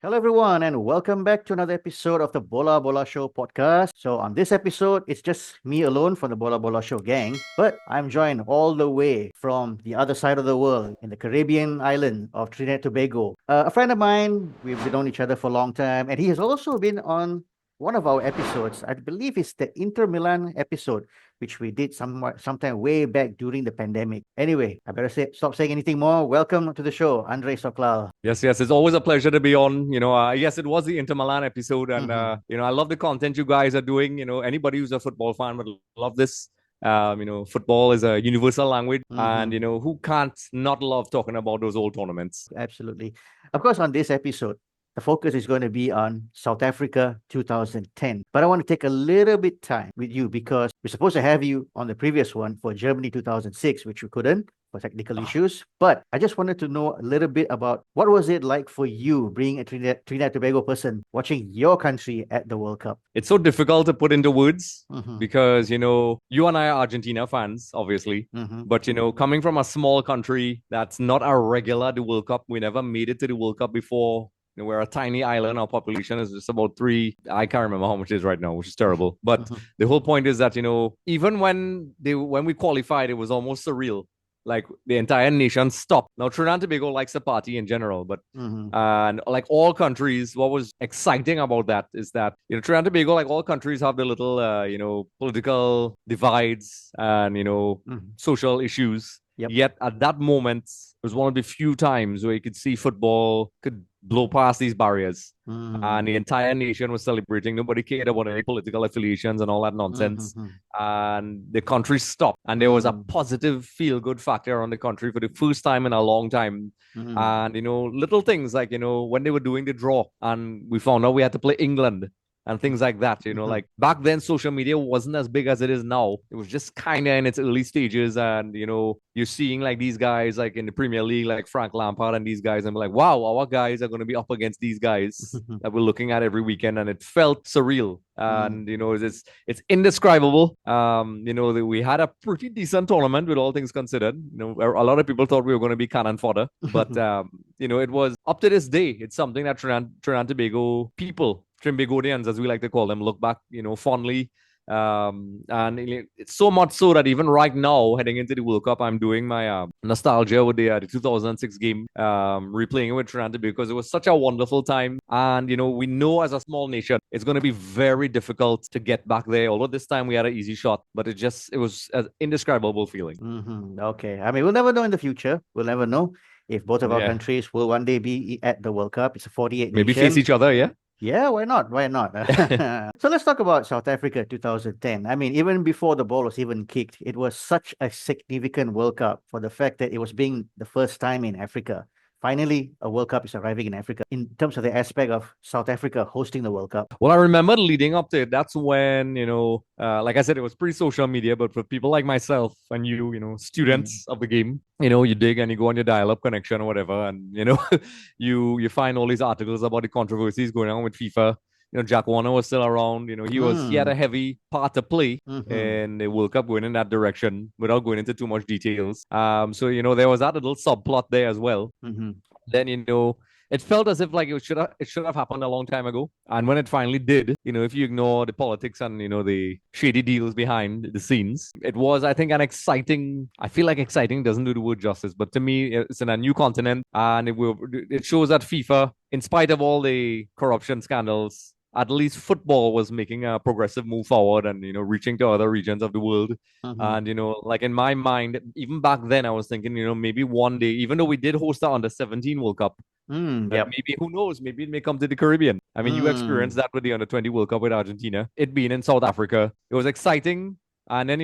Hello, everyone, and welcome back to another episode of the Bola Bola Show podcast. So, on this episode, it's just me alone from the Bola Bola Show gang, but I'm joined all the way from the other side of the world in the Caribbean island of Trinidad and Tobago. A friend of mine, we've known each other for a long time, and he has also been on one of our episodes. I believe it's the Inter Milan episode, which we did sometime way back during the pandemic. Anyway, I better stop saying anything more. Welcome to the show, Andre Soklal. Yes. It's always a pleasure to be on. Yes, it was the Inter Milan episode, and Mhm. I love the content you guys are doing. Anybody who's a football fan would love this. Football is a universal language, and Mhm. who can't not love talking about those old tournaments? Absolutely. Of course, on this episode, the focus is going to be on South Africa 2010. But I want to take a little bit time with you because we're supposed to have you on the previous one for Germany 2006, which we couldn't for technical Ah, issues. But I just wanted to know a little bit about what was it like for you being a Trinidad Tobago person watching your country at the World Cup? it's so difficult to put into words Mm-hmm. because you and I are Argentina fans, obviously. Mm-hmm. But coming from a small country that's not a regular at the World Cup, we never made it to the World Cup before. We're a tiny island. Our population is just about three. I can't remember how much it is right now, which is terrible. But Mm-hmm. the whole point is that even when we qualified, it was almost surreal. Like the entire nation stopped. Now Trinidad and Tobago likes to party in general, but Mm-hmm. and like all countries, what was exciting about that is that Trinidad and Tobago, like all countries, have the little political divides and Mm-hmm. social issues. Yep. Yet at that moment, it was one of the few times where you could see football could blow past these barriers. And Mm-hmm. the entire nation was celebrating. Nobody cared about any political affiliations and all that nonsense. Mm-hmm. And the country stopped. And there was a Mm-hmm. positive feel good factor around the country for the first time in a long time. Mm-hmm. And little things like when they were doing the draw and we found out we had to play England and things like that. Mm-hmm. Like back then, social media wasn't as big as it is now. It was just kind of in its early stages, and you're seeing like these guys like in the Premier League, like Frank Lampard and these guys, and we're like, wow, our guys are going to be up against these guys that we're looking at every weekend, and it felt surreal. Mm-hmm. And it's indescribable. We had a pretty decent tournament with all things considered. A lot of people thought we were going to be cannon fodder, but it was up to this day. It's something that Trinidad and Tobago people, Trimbagonians, as we like to call them, look back, fondly. And it's so much so that even right now, heading into the World Cup, I'm doing my nostalgia with the 2006 game, replaying it with Trinidad because it was such a wonderful time. And we know as a small nation, it's going to be very difficult to get back there. Although this time we had an easy shot, but it was an indescribable feeling. Mm-hmm. Okay. I mean, we'll never know in the future. We'll never know if both of our Yeah, countries will one day be at the World Cup. It's a 48 maybe face nation. each other. Yeah. Yeah, why not? Why not? So let's talk about South Africa 2010. I mean, even before the ball was even kicked, it was such a significant World Cup for the fact that it was being the first time in Africa. Finally, a World Cup is arriving in Africa in terms of the aspect of South Africa hosting the World Cup. Well, I remember leading up to it. That's when, like I said, it was pre social media, but for people like myself and Mm, students of the game, you dig and you go on your dial up connection or whatever. And, you find all these articles about the controversies going on with FIFA. Jack Warner was still around. He had a mm, heavy part to play mm-hmm, in the World Cup going in that direction without going into too much details. So, there was that little subplot there as well. mm-hmm, Then it felt as if like it should have happened a long time ago. And when it finally did, if you ignore the politics and the shady deals behind the scenes, it was, I think, an exciting. I feel like exciting doesn't do the word justice, but to me, it's in a new continent, and it shows that FIFA, in spite of all the corruption scandals, at least football was making a progressive move forward and reaching to other regions of the world. mm-hmm. And like in my mind, even back then, I was thinking, maybe one day, even though we did host the under 17 World Cup, Yep. maybe who knows, maybe it may come to the Caribbean. I mean, you experienced Mm. that with the under 20 World Cup with Argentina. It being in South Africa, it was exciting. And then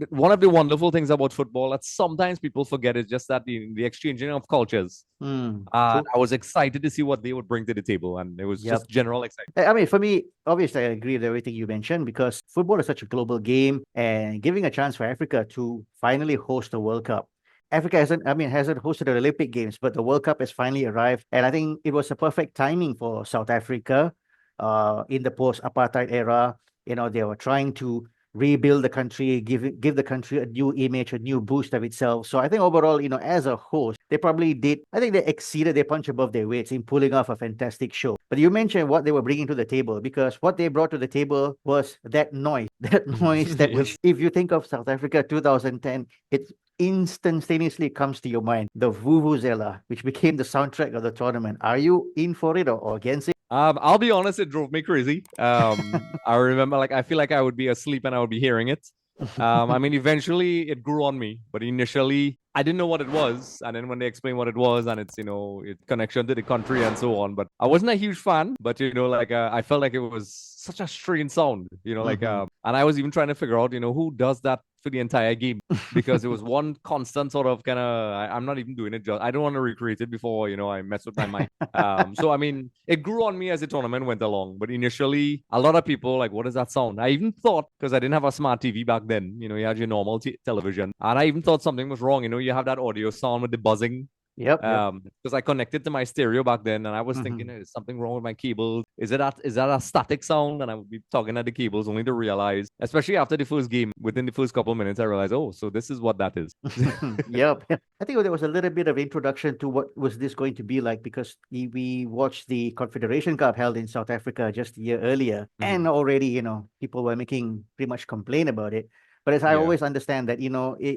one of the wonderful things about football that sometimes people forget is just that the exchanging of cultures. And True. I was excited to see what they would bring to the table, and it was Yep. just general excitement. I mean, for me, obviously, I agree with everything you mentioned because football is such a global game and giving a chance for Africa to finally host the World Cup. Africa hasn't hosted the Olympic Games, but the World Cup has finally arrived. And I think it was a perfect timing for South Africa in the post-apartheid era. They were trying to rebuild the country, give the country a new image, a new boost of itself. So I think overall, as a host, they probably did. I think they exceeded their punch above their weights in pulling off a fantastic show. But you mentioned what they were bringing to the table, because what they brought to the table was that noise, that noise that Yes. if you think of South Africa 2010, it instantaneously comes to your mind, the Vuvuzela, which became the soundtrack of the tournament. Are you in for it or against it? I'll be honest, it drove me crazy. I remember, like, I feel like I would be asleep and I would be hearing it. I mean, eventually it grew on me, but initially I didn't know what it was. And then when they explained what it was and its connection to the country and so on, but I wasn't a huge fan. But I felt like it was such a strange sound. And I was even trying to figure out, who does that for the entire game, because it was one constant sort of kind of. I'm not even doing it. I don't want to recreate it before I mess with my mind. So I mean, it grew on me as the tournament went along. But initially, a lot of people like, what does that sound? I even thought, because I didn't have a smart TV back then, you had your normal television, and I even thought something was wrong. You have that audio sound with the buzzing. Yep. Because I connected to my stereo back then, and I was thinking, is something wrong with my cable? Is that a static sound? And I would be talking at the cables, only to realize, especially after the first game, within the first couple of minutes, I realized, oh, so this is what that is. Yep. I think there was a little bit of introduction to what was this going to be like, because we watched the Confederation Cup held in South Africa just a year earlier, and already, people were making pretty much complain about it. But as I Yeah. always understand that,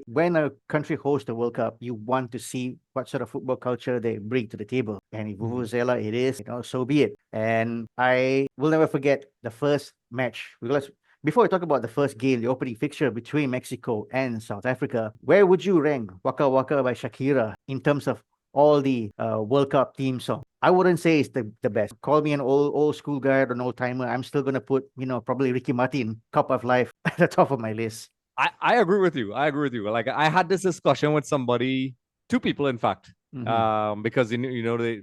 when a country hosts the World Cup, you want to see what sort of football culture they bring to the table. And if Vuvuzela it is, so be it. And I will never forget the first match. Before we talk about the first game, the opening fixture between Mexico and South Africa, where would you rank Waka Waka by Shakira in terms of all the World Cup theme songs? I wouldn't say it's the best. Call me an old school guy or an old timer. I'm still gonna put, probably Ricky Martin, Cup of Life at the top of my list. I agree with you. Like, I had this discussion with somebody, two people, in fact, because the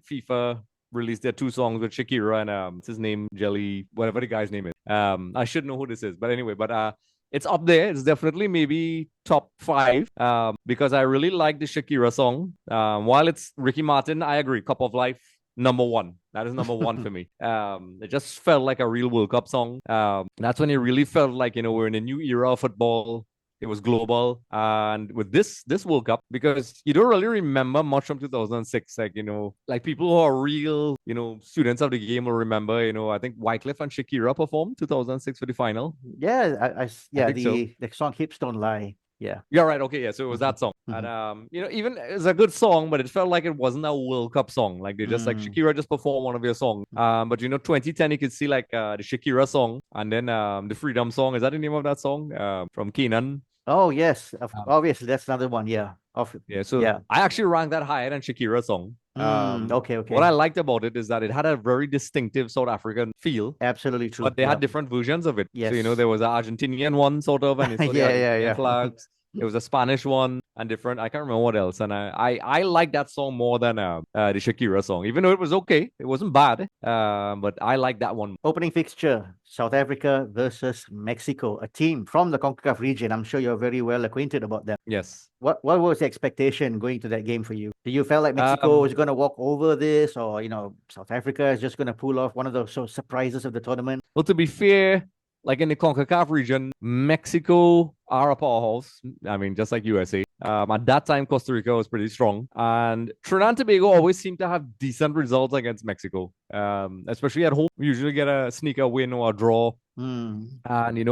FIFA released their two songs with Shakira and what's his name, Jelly, whatever the guy's name is. I should know who this is, but anyway, it's up there. It's definitely maybe top 5 because I really like the Shakira song. While it's Ricky Martin, I agree. Cup of Life, number 1. That is number 1 for me. It just felt like a real World Cup song. That's when it really felt like, we're in a new era of football. It was global. And with this World Cup, because you don't really remember much from 2006, like people who are real, students of the game will remember, I think Wycliffe and Shakira performed 2006 for the final. Yeah, I think the song Hips Don't Lie. Yeah. Yeah, right. Okay, yeah. So it was that song. And even it's a good song, but it felt like it wasn't a World Cup song. Like they just like Shakira just performed one of your songs. But 2010 you could see like the Shakira song and then the Freedom song. Is that the name of that song? From Kenan. Oh yes, obviously that's another one. Yeah. So I actually ranked that higher than Shakira's song. Okay. What I liked about it is that it had a very distinctive South African feel. Absolutely true. But they had different versions of it. Yes. So, there was an Argentinian one sort of, and it's the Argentinian flags. It was a Spanish one and different. I can't remember what else. And I like that song more than the Shakira song, even though it was okay. It wasn't bad. But I like that one. Opening fixture, South Africa versus Mexico, a team from the CONCACAF region. I'm sure you're very well acquainted about them. Yes. What was the expectation going to that game for you? Do you feel like Mexico is going to walk over this, or South Africa is just going to pull off one of those surprises of the tournament? Well, to be fair, like in the CONCACAF region, Mexico are a powerhouse. I mean, just like USA. At that time, Costa Rica was pretty strong. And Trinidad and Tobago always seem to have decent results against Mexico. Especially at home. We usually get a sneaker win or a draw. And,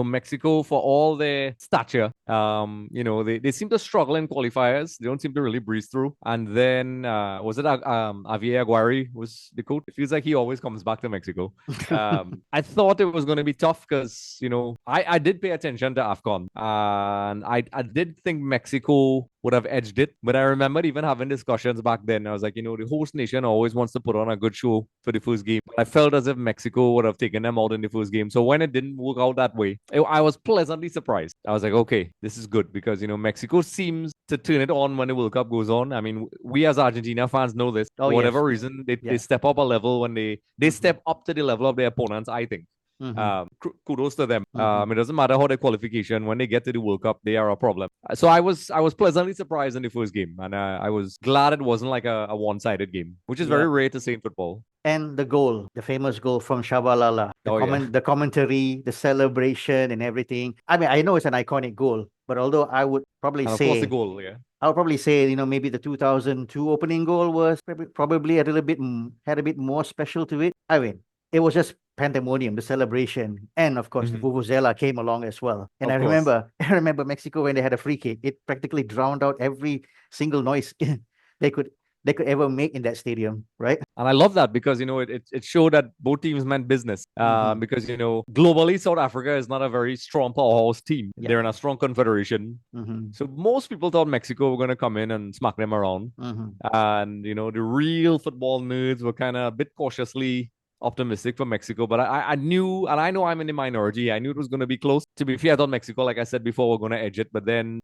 Mexico, for all their stature, they seem to struggle in qualifiers. They don't seem to really breeze through. And then, was it Javier Aguirre was the coach? It feels like he always comes back to Mexico. I thought it was going to be tough because, I did pay attention to AFCON. And I did think Mexico would have edged it. But I remember even having discussions back then. I was like, the host nation always wants to put on a good show for the first game. But I felt as if Mexico would have taken them out in the first game. So when it didn't work out that way, I was pleasantly surprised. I was like, okay, this is good because, Mexico seems to turn it on when the World Cup goes on. I mean, we as Argentina fans know this. For whatever reason, they step up a level when they step up to the level of their opponents, I think. Kudos to them. It doesn't matter how their qualification, when they get to the World Cup, they are a problem. So I was pleasantly surprised in the first game, and I was glad it wasn't like a one-sided game, which is very rare to see in football. And the goal, the famous goal from Shabalala, the commentary, the celebration, and everything. I mean, I know it's an iconic goal, but although I would probably And of say, course, the goal, I would probably say, maybe the 2002 opening goal was probably a little bit had a bit more special to it. I mean, it was just pandemonium, the celebration, and of course the vuvuzela came along as well. And Of I course. remember Mexico when they had a free kick, it practically drowned out every single noise they could ever make in that stadium, right? And I love that because, it showed that both teams meant business. Because, globally, South Africa is not a very strong powerhouse team. Yeah. They're in a strong confederation. So most people thought Mexico were going to come in and smack them around. And, the real football nerds were kind of a bit cautiously optimistic for Mexico. But I knew, and I know I'm in the minority, I knew it was going to be close. To be fair, I thought Mexico, like I said before, were going to edge it. But then,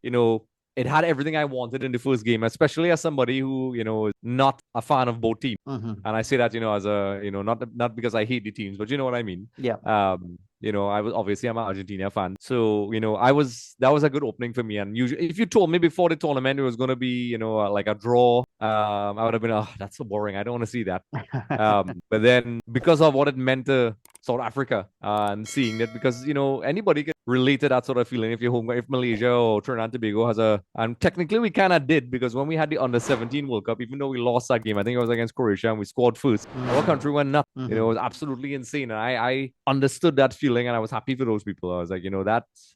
it had everything I wanted in the first game, especially as somebody who, is not a fan of both teams. And I say that, as a, not because I hate the teams, but you know what I mean? Yeah. I'm an Argentina fan. So, that was a good opening for me. And usually, if you told me before the tournament it was going to be, like a draw, I would have been, oh, that's so boring. I don't want to see that. But then because of what it meant to South Africa and seeing that, because, anybody can relate to that sort of feeling if you're home, if Malaysia or Trinidad and Tobago has and technically we kind of did, because when we had the under-17 World Cup, even though we lost that game, I think it was against Croatia and we scored first, our country went nuts. It was absolutely insane. And I understood that feeling and I was happy for those people. I was like,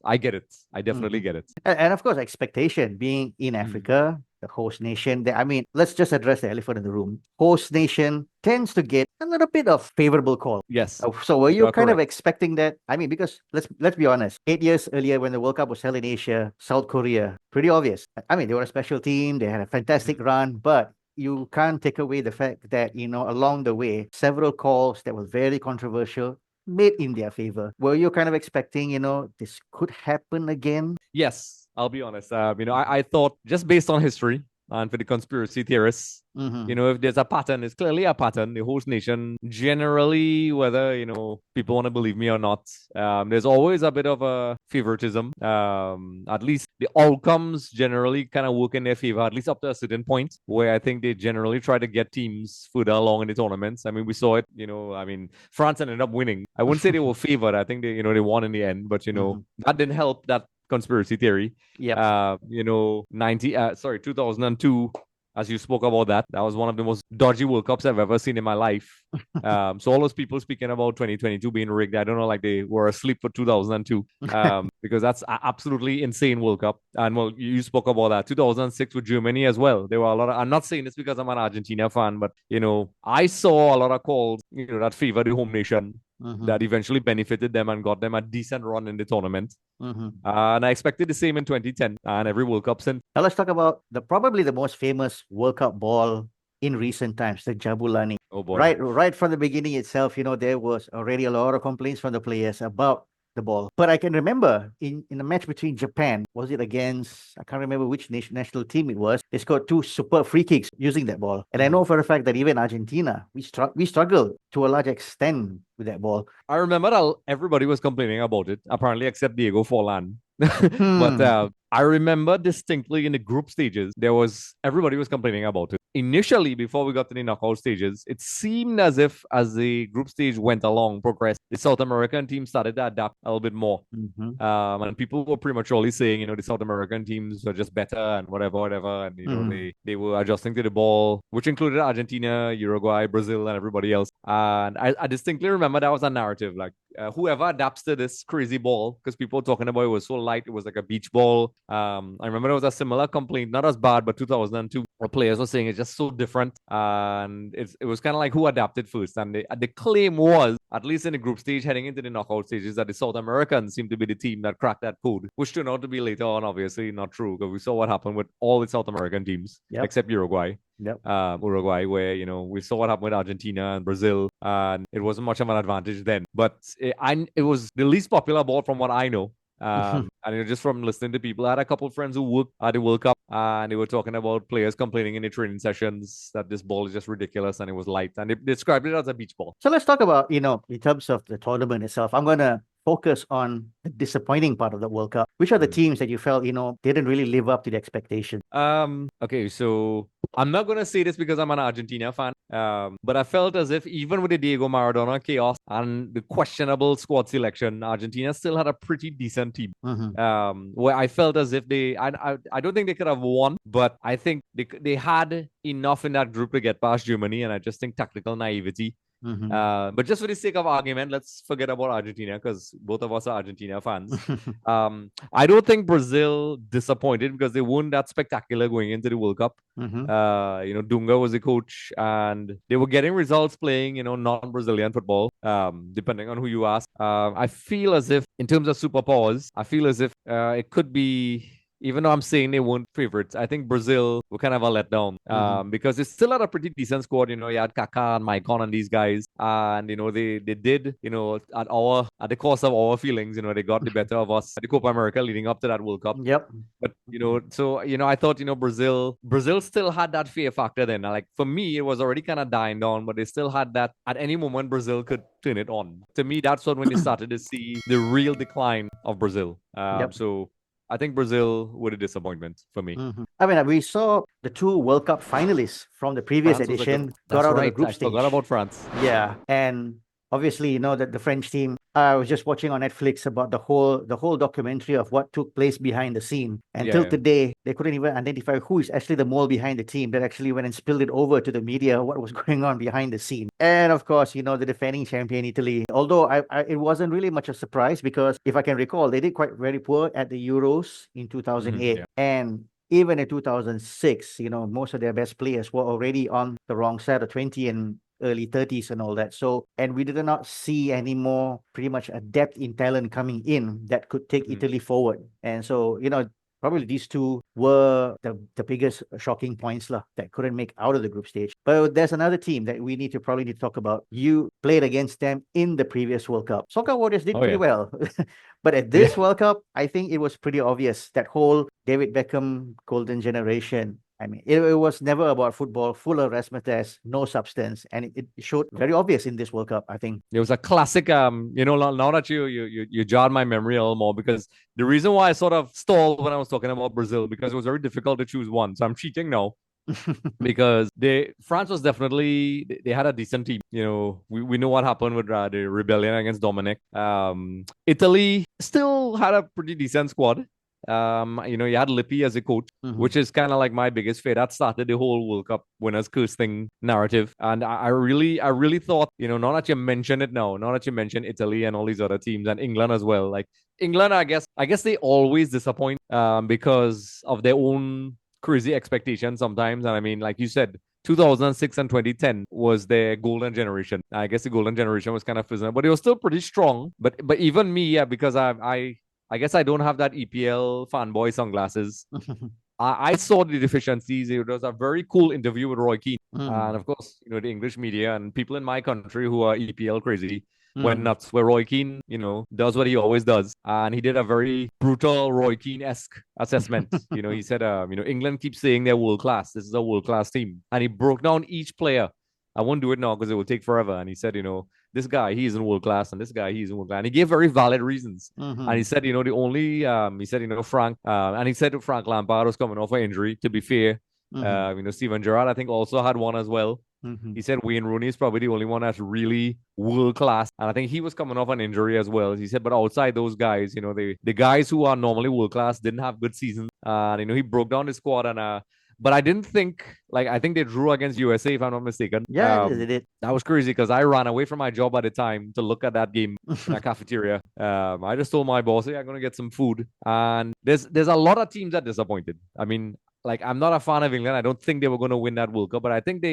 I get it. I definitely get it. And of course, expectation being in Africa, the host nation. I mean, let's just address the elephant in the room. Host nation tends to get a little bit of favorable call. Yes. So were you kind of correct. expecting that? I mean, because let's be honest, 8 years earlier when the World Cup was held in Asia, South Korea, pretty obvious. I mean, they were a special team. They had a fantastic run, but you can't take away the fact that, along the way, several calls that were very controversial made in their favor. Were you kind of expecting, this could happen again? Yes, I'll be honest. I thought, just based on history and for the conspiracy theorists, if there's a pattern, it's clearly a pattern. The host nation, generally, whether, people want to believe me or not, there's always a bit of a favoritism. At least the outcomes generally kind of work in their favor, at least up to a certain point, where I think they generally try to get teams further along in the tournaments. I mean, we saw it, France ended up winning. I wouldn't say they were favored. I think they won in the end, but, that didn't help that conspiracy theory. Yeah. 2002, as you spoke about that was one of the most dodgy World Cups I've ever seen in my life. So all those people speaking about 2022 being rigged, I don't know, like they were asleep for 2002, because that's absolutely insane World Cup. And well, you spoke about that 2006 with Germany as well. There were a lot of, I'm not saying this because I'm an Argentina fan, but I saw a lot of calls that favor the home nation, that eventually benefited them and got them a decent run in the tournament. And I expected the same in 2010 and every World Cup since. Now let's talk about probably the most famous World Cup ball in recent times, the Jabulani. Oh boy. Right from the beginning itself, there was already a lot of complaints from the players about the ball. But I can remember in a match between Japan, was it against, I can't remember which national team it was, they scored 2 super free kicks using that ball. And I know for a fact that even Argentina, we struggled to a large extent with that ball. I remember that everybody was complaining about it, apparently except Diego Forlan. But I remember distinctly in the group stages, everybody was complaining about it. Initially, before we got to the knockout stages, it seemed as if as the group stage went along, progressed, the South American team started to adapt a little bit more. And people were prematurely saying, the South American teams are just better and whatever. And, they were adjusting to the ball, which included Argentina, Uruguay, Brazil, and everybody else. And I distinctly remember that was a narrative, like whoever adapts to this crazy ball, because people were talking about it was so light, it was like a beach ball. I remember there was a similar complaint, not as bad, but 2002, where players were saying it's just so different. And it was kind of like who adapted first. And the claim was, at least in the group stage, heading into the knockout stages, that the South Americans seemed to be the team that cracked that code, which turned out to be later on, obviously, not true, because we saw what happened with all the South American teams, except Uruguay. Uruguay, where we saw what happened with Argentina and Brazil, and it wasn't much of an advantage then. But it was the least popular ball from what I know. And just from listening to people, I had a couple of friends who worked at the World Cup, and they were talking about players complaining in the training sessions that this ball is just ridiculous and it was light, and they described it as a beach ball. So let's talk about, in terms of the tournament itself. I'm going to focus on the disappointing part of the World Cup. Which are the teams that you felt, didn't really live up to the expectation? Okay, so I'm not gonna say this because I'm an Argentina fan, but I felt as if even with the Diego Maradona chaos and the questionable squad selection, Argentina still had a pretty decent team. Where I felt as if I don't think they could have won, but I think they had enough in that group to get past Germany, and I just think tactical naivety. But just for the sake of argument, let's forget about Argentina because both of us are Argentina fans. I don't think Brazil disappointed because they weren't that spectacular going into the World Cup. Dunga was the coach, and they were getting results playing, non-Brazilian football, depending on who you ask. I feel as if, in terms of superpowers, I feel as if it could be. Even though I'm saying they weren't favorites, I think Brazil were kind of a letdown because they still had a pretty decent squad. You had Kaká and Maicon and these guys, and they did at the cost of our feelings. They got the better of us at the Copa America leading up to that World Cup. Yep. But so I thought Brazil still had that fear factor then. Like for me, it was already kind of dying down, but they still had that. At any moment, Brazil could turn it on. To me, that's when they started to see the real decline of Brazil. So I think Brazil were a disappointment for me. I mean, we saw the two World Cup finalists from the previous edition got out of the group stage. I forgot about France. Yeah, and obviously, that the French team. I was just watching on Netflix about the whole documentary of what took place behind the scene. Until today, they couldn't even identify who is actually the mole behind the team that actually went and spilled it over to the media what was going on behind the scene. And of course, the defending champion Italy. Although it wasn't really much a surprise because if I can recall, they did quite very poor at the Euros in 2008 and. Even in 2006, most of their best players were already on the wrong side of 20 and early 30s and all that. So, and we did not see any more pretty much a depth in talent coming in that could take Italy forward. And so, probably these two were the biggest shocking points that couldn't make out of the group stage. But there's another team that we probably need to talk about. You played against them in the previous World Cup. Soccer Warriors did pretty well. But at this World Cup, I think it was pretty obvious that whole David Beckham golden generation. I mean, it was never about football, full of razzmatazz, no substance, and it showed very obvious in this World Cup, I think. It was a classic, now that you jarred my memory a little more, because the reason why I sort of stalled when I was talking about Brazil, because it was very difficult to choose one. So I'm cheating now. Because France was definitely, they had a decent team. We know what happened with the rebellion against Dominic. Italy still had a pretty decent squad. You had Lippi as a coach, which is kind of like my biggest fear. That started the whole World Cup winners curse thing narrative. And I really thought, now that you mention it now, now that you mention Italy and all these other teams and England as well, like England, I guess they always disappoint because of their own crazy expectations sometimes. And I mean, like you said, 2006 and 2010 was their golden generation. I guess the golden generation was kind of fizzling, but it was still pretty strong. But even me, because I guess I don't have that EPL fanboy sunglasses. I saw the deficiencies. It was a very cool interview with Roy Keane. And of course, the English media and people in my country who are EPL crazy went nuts, where Roy Keane, does what he always does. And he did a very brutal Roy Keane-esque assessment. He said, England keeps saying they're world-class. This is a world-class team. And he broke down each player. I won't do it now because it will take forever. And he said, this guy, he isn't world class, and this guy, he isn't world class. And he gave very valid reasons. And he said, the only, Frank, and he said Frank Lampard was coming off an injury, to be fair. Steven Gerrard, I think, also had one as well. He said Wayne Rooney is probably the only one that's really world class. And I think he was coming off an injury as well. He said, but outside those guys, the guys who are normally world class didn't have good seasons. And, he broke down the squad and, but I didn't think, I think they drew against USA, if I'm not mistaken. Yeah, they did. That was crazy because I ran away from my job at the time to look at that game in a cafeteria. I just told my boss, hey, I'm going to get some food. And there's a lot of teams that disappointed. I mean, I'm not a fan of England. I don't think they were going to win that World Cup, but I think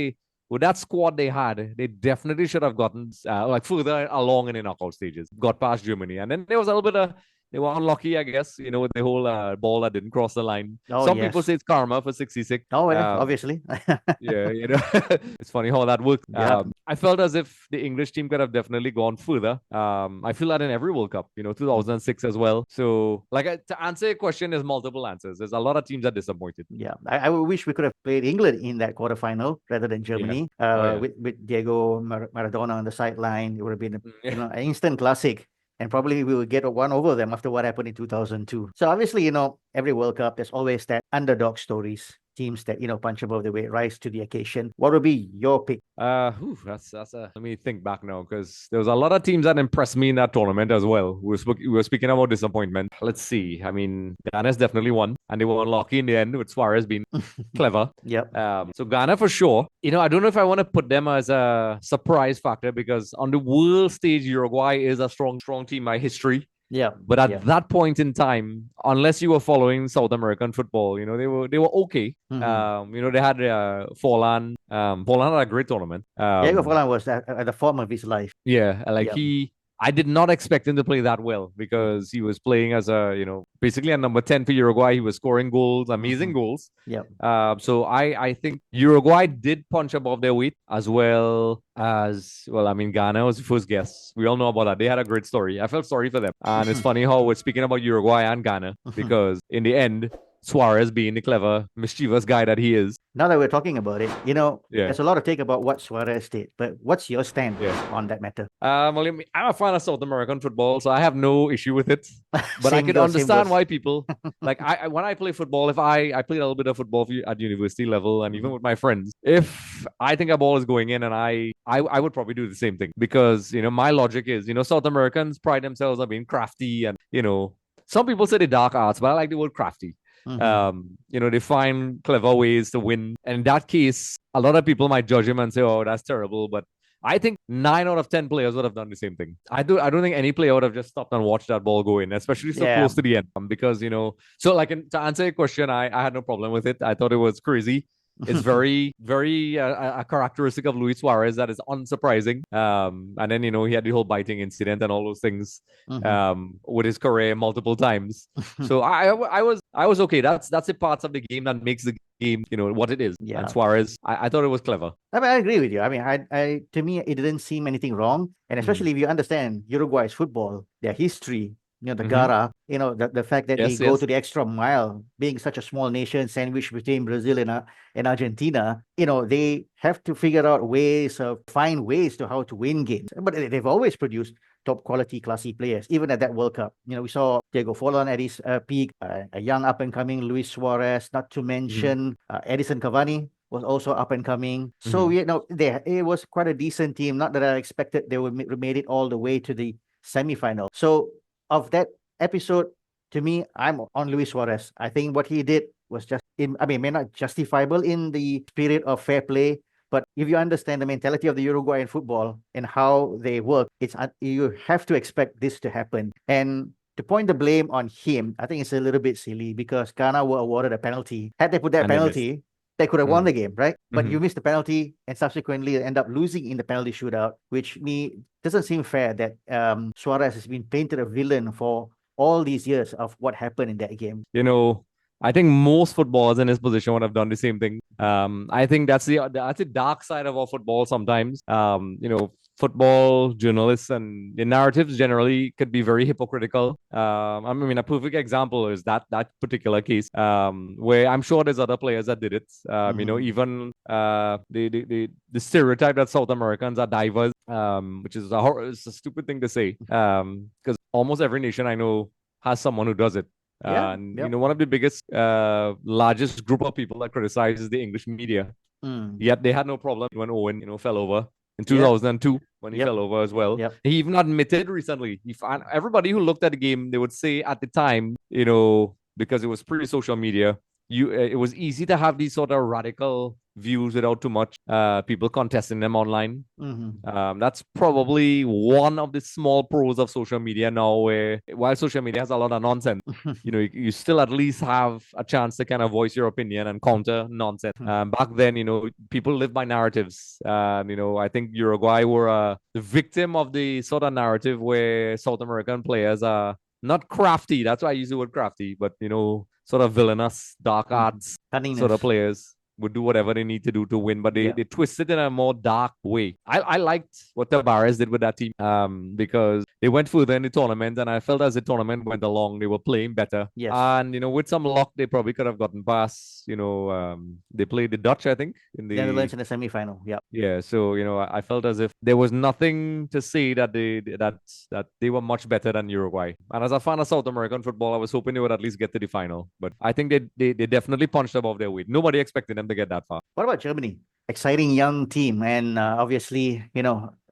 with that squad they had, they definitely should have gotten further along in the knockout stages, got past Germany. And then there was a little bit of, they were unlucky, I guess, with the whole ball that didn't cross the line. Oh, Some people yes. say it's karma for 66. Oh, yeah, obviously. Yeah, it's funny how that works. Yep. I felt as if the English team could have definitely gone further. I feel that in every World Cup, 2006 as well. So, like, to answer your question, there's multiple answers. There's a lot of teams that disappointed. Yeah, I wish we could have played England in that quarterfinal rather than Yeah. Germany. Oh, yeah. With Diego Maradona on the sideline, it would have been Yeah. an instant classic, and probably we would get one over them after what happened in 2002. So obviously, every World Cup there's always that underdog stories, teams that punch above the weight, rise to the occasion. What would be your pick? That's let me think back now because there was a lot of teams that impressed me in that tournament as well. We were speaking about disappointment. Let's see. I mean, Ghana's definitely won, and they were unlucky in the end with Suarez being clever. Yep. So Ghana for sure. I don't know if I want to put them as a surprise factor because on the world stage, Uruguay is a strong team by history. Yeah. But at that point in time, unless you were following South American football, they were okay. They had Forlan. Forlan had a great tournament. Diego Forlan was at the form of his life. Yeah, like Yep. I did not expect him to play that well because he was playing as basically a number 10 for Uruguay. He was scoring goals, amazing goals. Yep. So I think Uruguay did punch above their weight as well as, well, I mean, Ghana was the first guess. We all know about that. They had a great story. I felt sorry for them. And it's funny how we're speaking about Uruguay and Ghana because in the end, Suarez being the clever, mischievous guy that he is. Now that we're talking about it, Yeah. there's a lot of take about what Suarez did, but what's your stand on that matter? Well, I'm a fan of South American football, so I have no issue with it. But I Same could goes, same understand goes. why people like when I play football, if I played a little bit of football at university level and even with my friends, if I think a ball is going in and I would probably do the same thing because my logic is South Americans pride themselves on being crafty and some people say the dark arts, but I like the word crafty. They find clever ways to win. And in that case, a lot of people might judge him and say, "Oh, that's terrible." But I think 9 out of 10 players would have done the same thing. I don't think any player would have just stopped and watched that ball go in, especially so close to the end. Because so like to answer your question, I had no problem with it. I thought it was crazy. It's very, very a characteristic of Luis Suarez that is unsurprising. And then he had the whole biting incident and all those things with his career multiple times. So I was okay. That's the parts of the game that makes the game what it is. Yeah. And Suarez, I thought it was clever. I mean, I agree with you. I mean, I to me, it didn't seem anything wrong, and especially if you understand Uruguay's football, their history. The Gara, the fact that they go to the extra mile, being such a small nation sandwiched between Brazil and Argentina, they have to figure out find ways to how to win games. But they've always produced top quality, classy players, even at that World Cup. We saw Diego Forlan at his peak, a young up and coming Luis Suarez, not to mention Edison Cavani was also up and coming. So, it was quite a decent team. Not that I expected they would made it all the way to the semifinal. So, of that episode, to me, I'm on Luis Suarez. I think what he did was may not justifiable in the spirit of fair play, but if you understand the mentality of the Uruguayan football and how they work, you have to expect this to happen. And to point the blame on him, I think it's a little bit silly because Ghana were awarded a penalty. Had they put that penalty, they could have won the game, right? But you missed the penalty and subsequently end up losing in the penalty shootout, which doesn't seem fair that Suarez has been painted a villain for all these years of what happened in that game. I think most footballers in his position would have done the same thing. I think that's the dark side of our football sometimes. Football journalists and the narratives generally could be very hypocritical. I mean, a perfect example is that particular case, where I'm sure there's other players that did it. Even the stereotype that South Americans are divers, which is it's a stupid thing to say, because almost every nation I know has someone who does it. One of the biggest, largest group of people that criticizes the English media. Yet they had no problem when Owen, fell over in 2002 when he fell over as well. He even admitted recently. Everybody who looked at the game, they would say at the time, because it was pre-social media, it was easy to have these sort of radical views without too much people contesting them online. That's probably one of the small pros of social media now, where while social media has a lot of nonsense, you still at least have a chance to kind of voice your opinion and counter nonsense. Back then, people lived by narratives. I think Uruguay were the victim of the sort of narrative where South American players are not crafty. That's why I use the word crafty, but sort of villainous, dark arts sort of Cunningness. players would do whatever they need to do to win, but Yeah. they twist it in a more dark way. I liked what the V.A.R did with that team because they went further in the tournament, and I felt as the tournament went along, they were playing better. Yes. And with some luck, they probably could have gotten past. They played the Dutch, I think, in the Netherlands in the semi-final. Yeah. yeah. So I felt as if there was nothing to say that they were much better than Uruguay. And as a fan of South American football, I was hoping they would at least get to the final. But I think they definitely punched above their weight. Nobody expected them to get that far. What about Germany? Exciting young team, and obviously,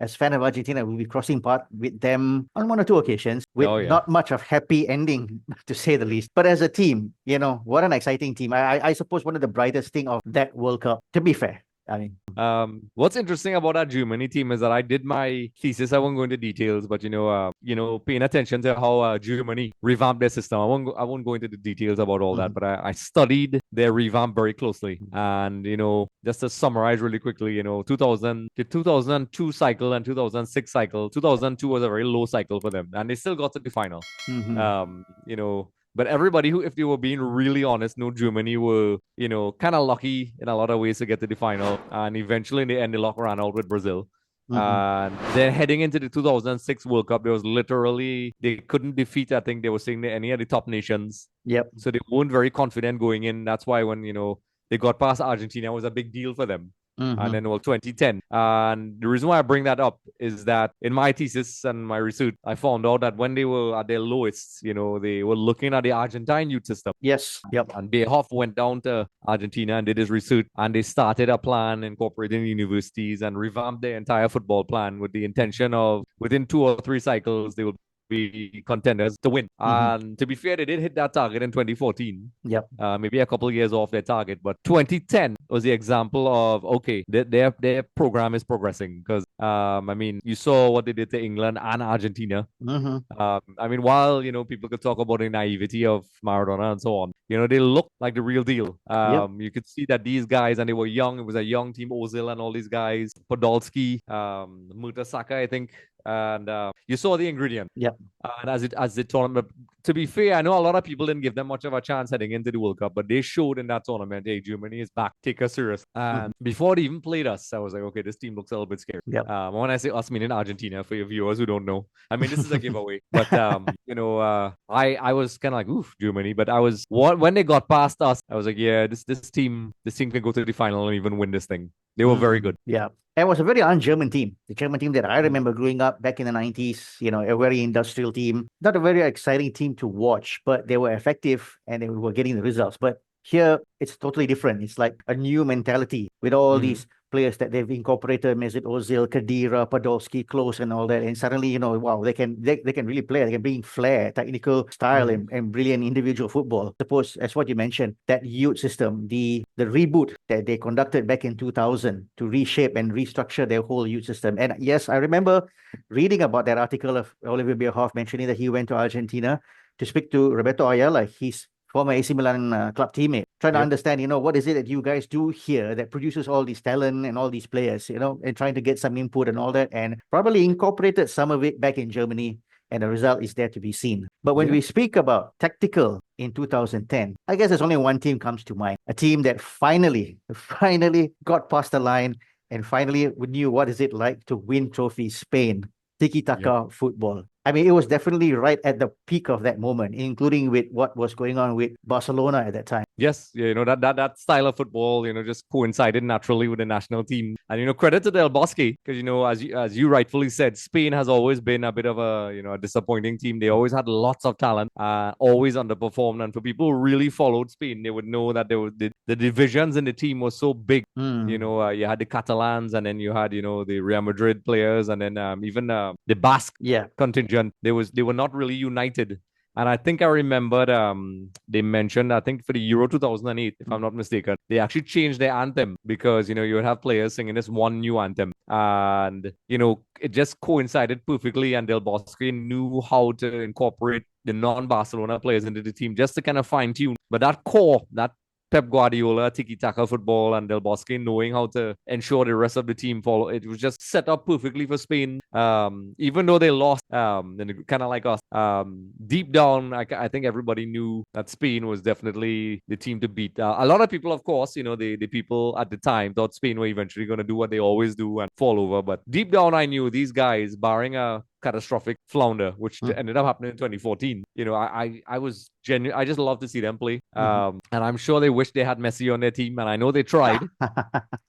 as fan of Argentina, we'll be crossing path with them on one or two occasions, with Oh, yeah. not much of happy ending, to say the least. But as a team, what an exciting team! I suppose one of the brightest thing of that World Cup. To be fair, I mean, what's interesting about that Germany team is that I did my thesis. I won't go into details, but paying attention to how Germany revamped their system. I won't go into the details about all that, but I studied their revamp very closely. And just to summarize really quickly, the 2002 cycle and 2006 cycle. 2002 was a very low cycle for them, and they still got to the final. But everybody who, if they were being really honest, know Germany were, kind of lucky in a lot of ways to get to the final. And eventually in the end, they ran out with Brazil. And then heading into the 2006 World Cup, there was literally, they couldn't defeat, I think they were saying, any of the top nations. Yep. So they weren't very confident going in. That's why when, they got past Argentina, it was a big deal for them. And then 2010. And the reason why I bring that up is that in my thesis and my research, I found out that when they were at their lowest, they were looking at the Argentine youth system. Yes. Yep. And V.A.R went down to Argentina and did his research, and they started a plan incorporating universities and revamped their entire football plan with the intention of within 2 or 3 cycles, they will be contenders to win. And to be fair, they did hit that target in 2014. Yep. Maybe a couple of years off their target, but 2010 was the example of okay, their program is progressing because I mean, you saw what they did to England and Argentina. I mean, while people could talk about the naivety of Maradona and so on, they look like the real deal. You could see that these guys, and they were young. It was a young team, Ozil and all these guys, Podolski, Mutasaka, I think. And you saw the ingredient. Yep. And as the tournament, to be fair, I know a lot of people didn't give them much of a chance heading into the World Cup, but they showed in that tournament, hey, Germany is back, take us serious. And before they even played us, I was like, okay, this team looks a little bit scary. Yep. When I say us, meaning Argentina, for your viewers who don't know, I mean, this is a giveaway. But I was kind of like, oof, Germany. But when they got past us, I was like, yeah, this team can go to the final and even win this thing. They were very good. Yeah. It was a very un-German team. The German team that I remember growing up back in the 90s, a very industrial team. Not a very exciting team to watch, but they were effective and they were getting the results. But here, it's totally different. It's like a new mentality with all these players that they've incorporated, Mesut Ozil, Khedira, Podolski, Klose, and all that. And suddenly, wow, they can really play. They can bring flair, technical style, and brilliant individual football. Suppose, as what you mentioned, that youth system, the reboot that they conducted back in 2000 to reshape and restructure their whole youth system. And yes, I remember reading about that article of Oliver Bierhoff mentioning that he went to Argentina to speak to Roberto Ayala, his former AC Milan club teammate, trying to understand, what is it that you guys do here that produces all this talent and all these players, and trying to get some input and all that, and probably incorporated some of it back in Germany, and the result is there to be seen. But when we speak about tactical in 2010, I guess there's only one team comes to mind, a team that finally got past the line and finally knew what is it like to win trophies, Spain. Tiki-Taka football. I mean, it was definitely right at the peak of that moment, including with what was going on with Barcelona at that time. Yes, that style of football, just coincided naturally with the national team. And credit to Del Bosque, because as you rightfully said, Spain has always been a bit of a disappointing team. They always had lots of talent, always underperformed. And for people who really followed Spain, they would know that the divisions in the team were so big. You had the Catalans, and then you had the Real Madrid players, and then even the Basque contingent. They were not really united. And I think I remembered they mentioned, I think for the Euro 2008, if I'm not mistaken, they actually changed their anthem because, you would have players singing this one new anthem. And, it just coincided perfectly. And Del Bosque knew how to incorporate the non-Barcelona players into the team just to kind of fine tune. But that core, that Pep Guardiola, Tiki-Taka football, and Del Bosque knowing how to ensure the rest of the team follow. It was just set up perfectly for Spain. Even though they lost, and kind of like us, deep down, I think everybody knew that Spain was definitely the team to beat. A lot of people, of course, the people at the time thought Spain were eventually going to do what they always do and fall over. But deep down, I knew these guys, barring a catastrophic flounder, which ended up happening in 2014. I was genuine. I just love to see them play. And I'm sure they wish they had Messi on their team, and I know they tried.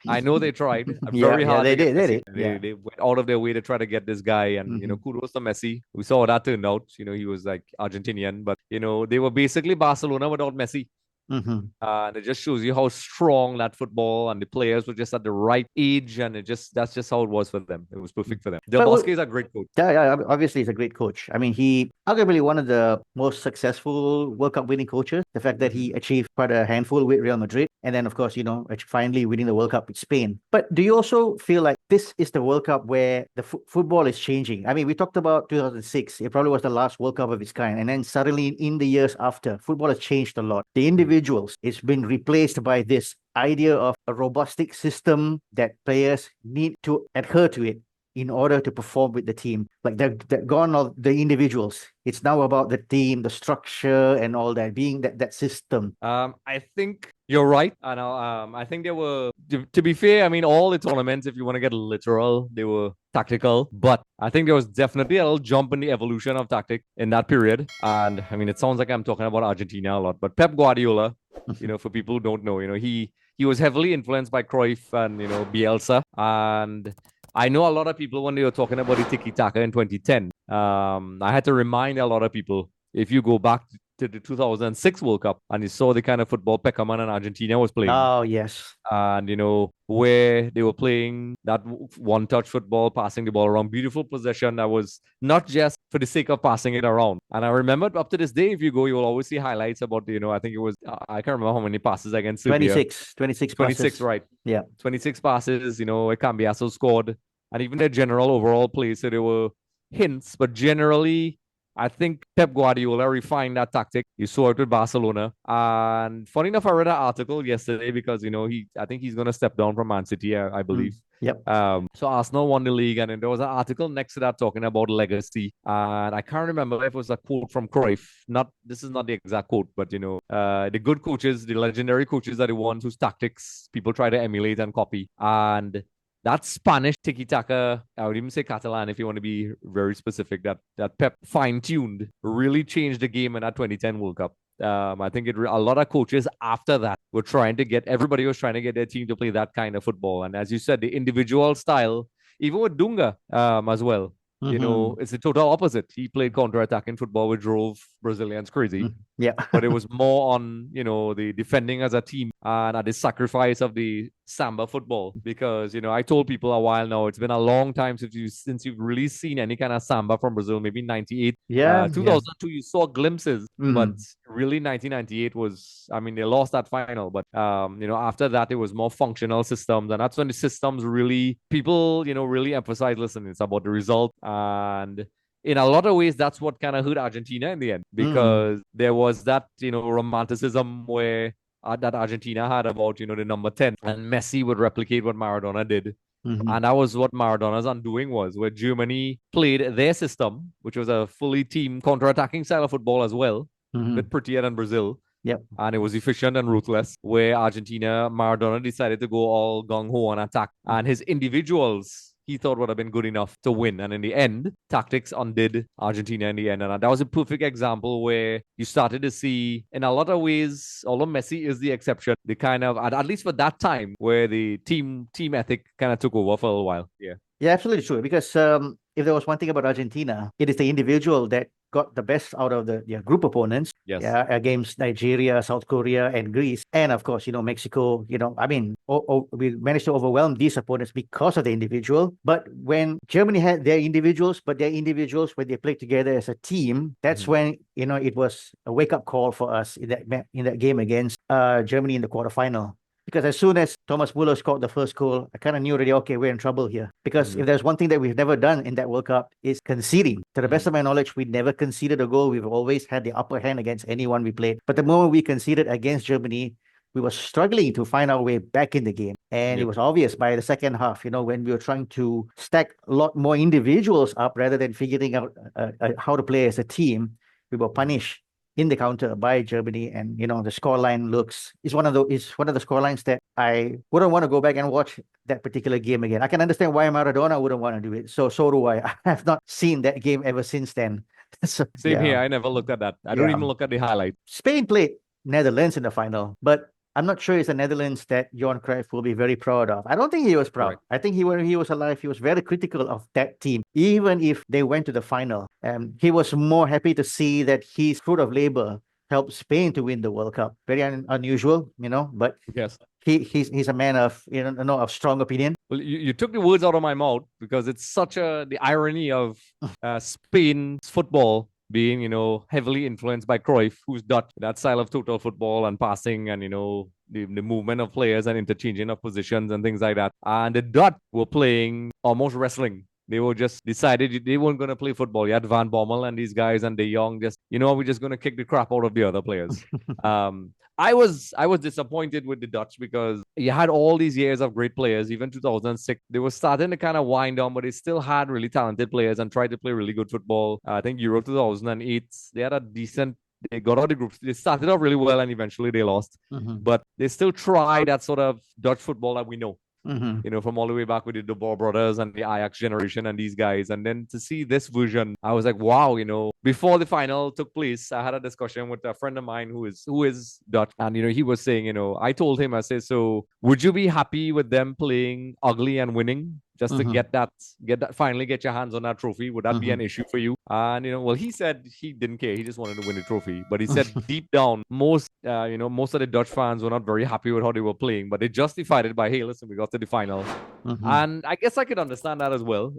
I know they tried very hard they to get did, they Messi. did. They went out of their way to try to get this guy, and kudos to Messi. We saw how that turned out. He was like Argentinian, but they were basically Barcelona without Messi. And it just shows you how strong that football and the players were just at the right age, and that's just how it was for them. It was perfect for them. Del Bosque is a great coach. Yeah, obviously he's a great coach. I mean, he arguably one of the most successful World Cup winning coaches. The fact that he achieved quite a handful with Real Madrid, and then of course, finally winning the World Cup with Spain. But do you also feel like this is the World Cup where the football is changing? I mean, we talked about 2006. It probably was the last World Cup of its kind, and then suddenly in the years after, football has changed a lot. The individuals, it's been replaced by this idea of a robustic system that players need to adhere to it in order to perform with the team. Like they're gone all the individuals. It's now about the team, the structure, and all that, being that system. I think you're right. And I think they were, to be fair, I mean, all the tournaments, if you want to get literal, they were tactical. But I think there was definitely a little jump in the evolution of tactic in that period. And I mean, it sounds like I'm talking about Argentina a lot, but Pep Guardiola, for people who don't know, he was heavily influenced by Cruyff and, Bielsa. And I know a lot of people, when they were talking about the Tiki-Taka in 2010, I had to remind a lot of people, if you go back to the 2006 World Cup and you saw the kind of football Peckerman and Argentina was playing. Oh, yes. And, where they were playing that one-touch football, passing the ball around, beautiful possession that was not just for the sake of passing it around. And I remember up to this day, if you go, you will always see highlights about, I think it was, I can't remember how many passes against Serbia. 26 26, passes. right. Yeah. 26 passes, Cambiaso scored. And even their general overall play, so there were hints, but generally, I think Pep Guardiola refined that tactic. You saw it with Barcelona. And funny enough, I read an article yesterday because, I think he's going to step down from Man City, I believe. Yep. So Arsenal won the league, and then there was an article next to that talking about legacy. And I can't remember if it was a quote from Cruyff. This is not the exact quote, but, the good coaches, the legendary coaches are the ones whose tactics people try to emulate and copy. And that Spanish tiki-taka, I would even say Catalan if you want to be very specific, that Pep fine-tuned, really changed the game in that 2010 World Cup. I think a lot of coaches after that were everybody was trying to get their team to play that kind of football. And as you said, the individual style, even with Dunga as well, it's the total opposite. He played counter-attacking football, which drove Brazilians crazy. Yeah. But it was more on, the defending as a team and at the sacrifice of the samba football. Because, I told people a while now, it's been a long time since you've really seen any kind of samba from Brazil, maybe 98. Yeah. 2002, you saw glimpses, but really 1998 was, I mean, they lost that final. But, after that, it was more functional systems. And that's when the systems really, people, really emphasize, listen, it's about the result. And in a lot of ways, that's what kind of hurt Argentina in the end, because there was that, romanticism where that Argentina had about, the number 10, and Messi would replicate what Maradona did. And that was what Maradona's undoing was, where Germany played their system, which was a fully team counter-attacking style of football as well, a bit prettier than Brazil. Yep. And it was efficient and ruthless, where Maradona decided to go all gung-ho on attack. And his individuals, he thought would have been good enough to win. And in the end, tactics undid Argentina in the end. And that was a perfect example where you started to see, in a lot of ways, although Messi is the exception, the kind of, at least for that time, where the team ethic kind of took over for a little while. Yeah. Yeah, absolutely true. Because if there was one thing about Argentina, it is the individual that got the best out of the group opponents. Yes. Yeah, against Nigeria, South Korea, and Greece. And of course, Mexico, I mean, we managed to overwhelm these opponents because of the individual. But when Germany had their individuals, when they played together as a team, that's when, it was a wake-up call for us in that game against Germany in the quarterfinal. Because as soon as Thomas Muller scored the first goal, I kind of knew already, okay, we're in trouble here. Because if there's one thing that we've never done in that World Cup is conceding. To the best of my knowledge, we never conceded a goal. We've always had the upper hand against anyone we played. But the moment we conceded against Germany, we were struggling to find our way back in the game. And it Yep. was obvious by the second half, when we were trying to stack a lot more individuals up rather than figuring out how to play as a team, we were punished in the counter by Germany, and the scoreline is one of the scorelines that I wouldn't want to go back and watch that particular game again. I can understand why Maradona wouldn't want to do it. So do I. I have not seen that game ever since then. So, Same here. I never looked at that. I don't Yeah. even look at the highlight. Spain played Netherlands in the final, but I'm not sure it's the Netherlands that Johan Cruyff will be very proud of. I don't think he was proud. Correct. I think when he was alive, he was very critical of that team, even if they went to the final. He was more happy to see that his fruit of labor helped Spain to win the World Cup. Very unusual, but Yes. he's a man of of strong opinion. Well, you took the words out of my mouth because it's such the irony of Spain's football being, heavily influenced by Cruyff, who's Dutch, that style of total football and passing and, the movement of players and interchanging of positions and things like that. And the Dutch were playing almost wrestling. They were just decided they weren't going to play football. You had Van Bommel and these guys and De Jong just, we're just going to kick the crap out of the other players. I was disappointed with the Dutch because you had all these years of great players. Even 2006, they were starting to kind of wind down, but they still had really talented players and tried to play really good football. I think Euro 2008, they had a decent. They got out of the groups. They started off really well and eventually they lost. But they still tried that sort of Dutch football that we know. From all the way back with the De Boer brothers and the Ajax generation and these guys. And then to see this version, I was like, wow, before the final took place, I had a discussion with a friend of mine who is Dutch. And, he was saying, I told him, I said, so would you be happy with them playing ugly and winning? Just to get that, finally get your hands on that trophy. Would that be an issue for you? And, well, he said he didn't care. He just wanted to win the trophy. But he said deep down, most of the Dutch fans were not very happy with how they were playing, but they justified it by, hey, listen, we got to the final. And I guess I could understand that as well.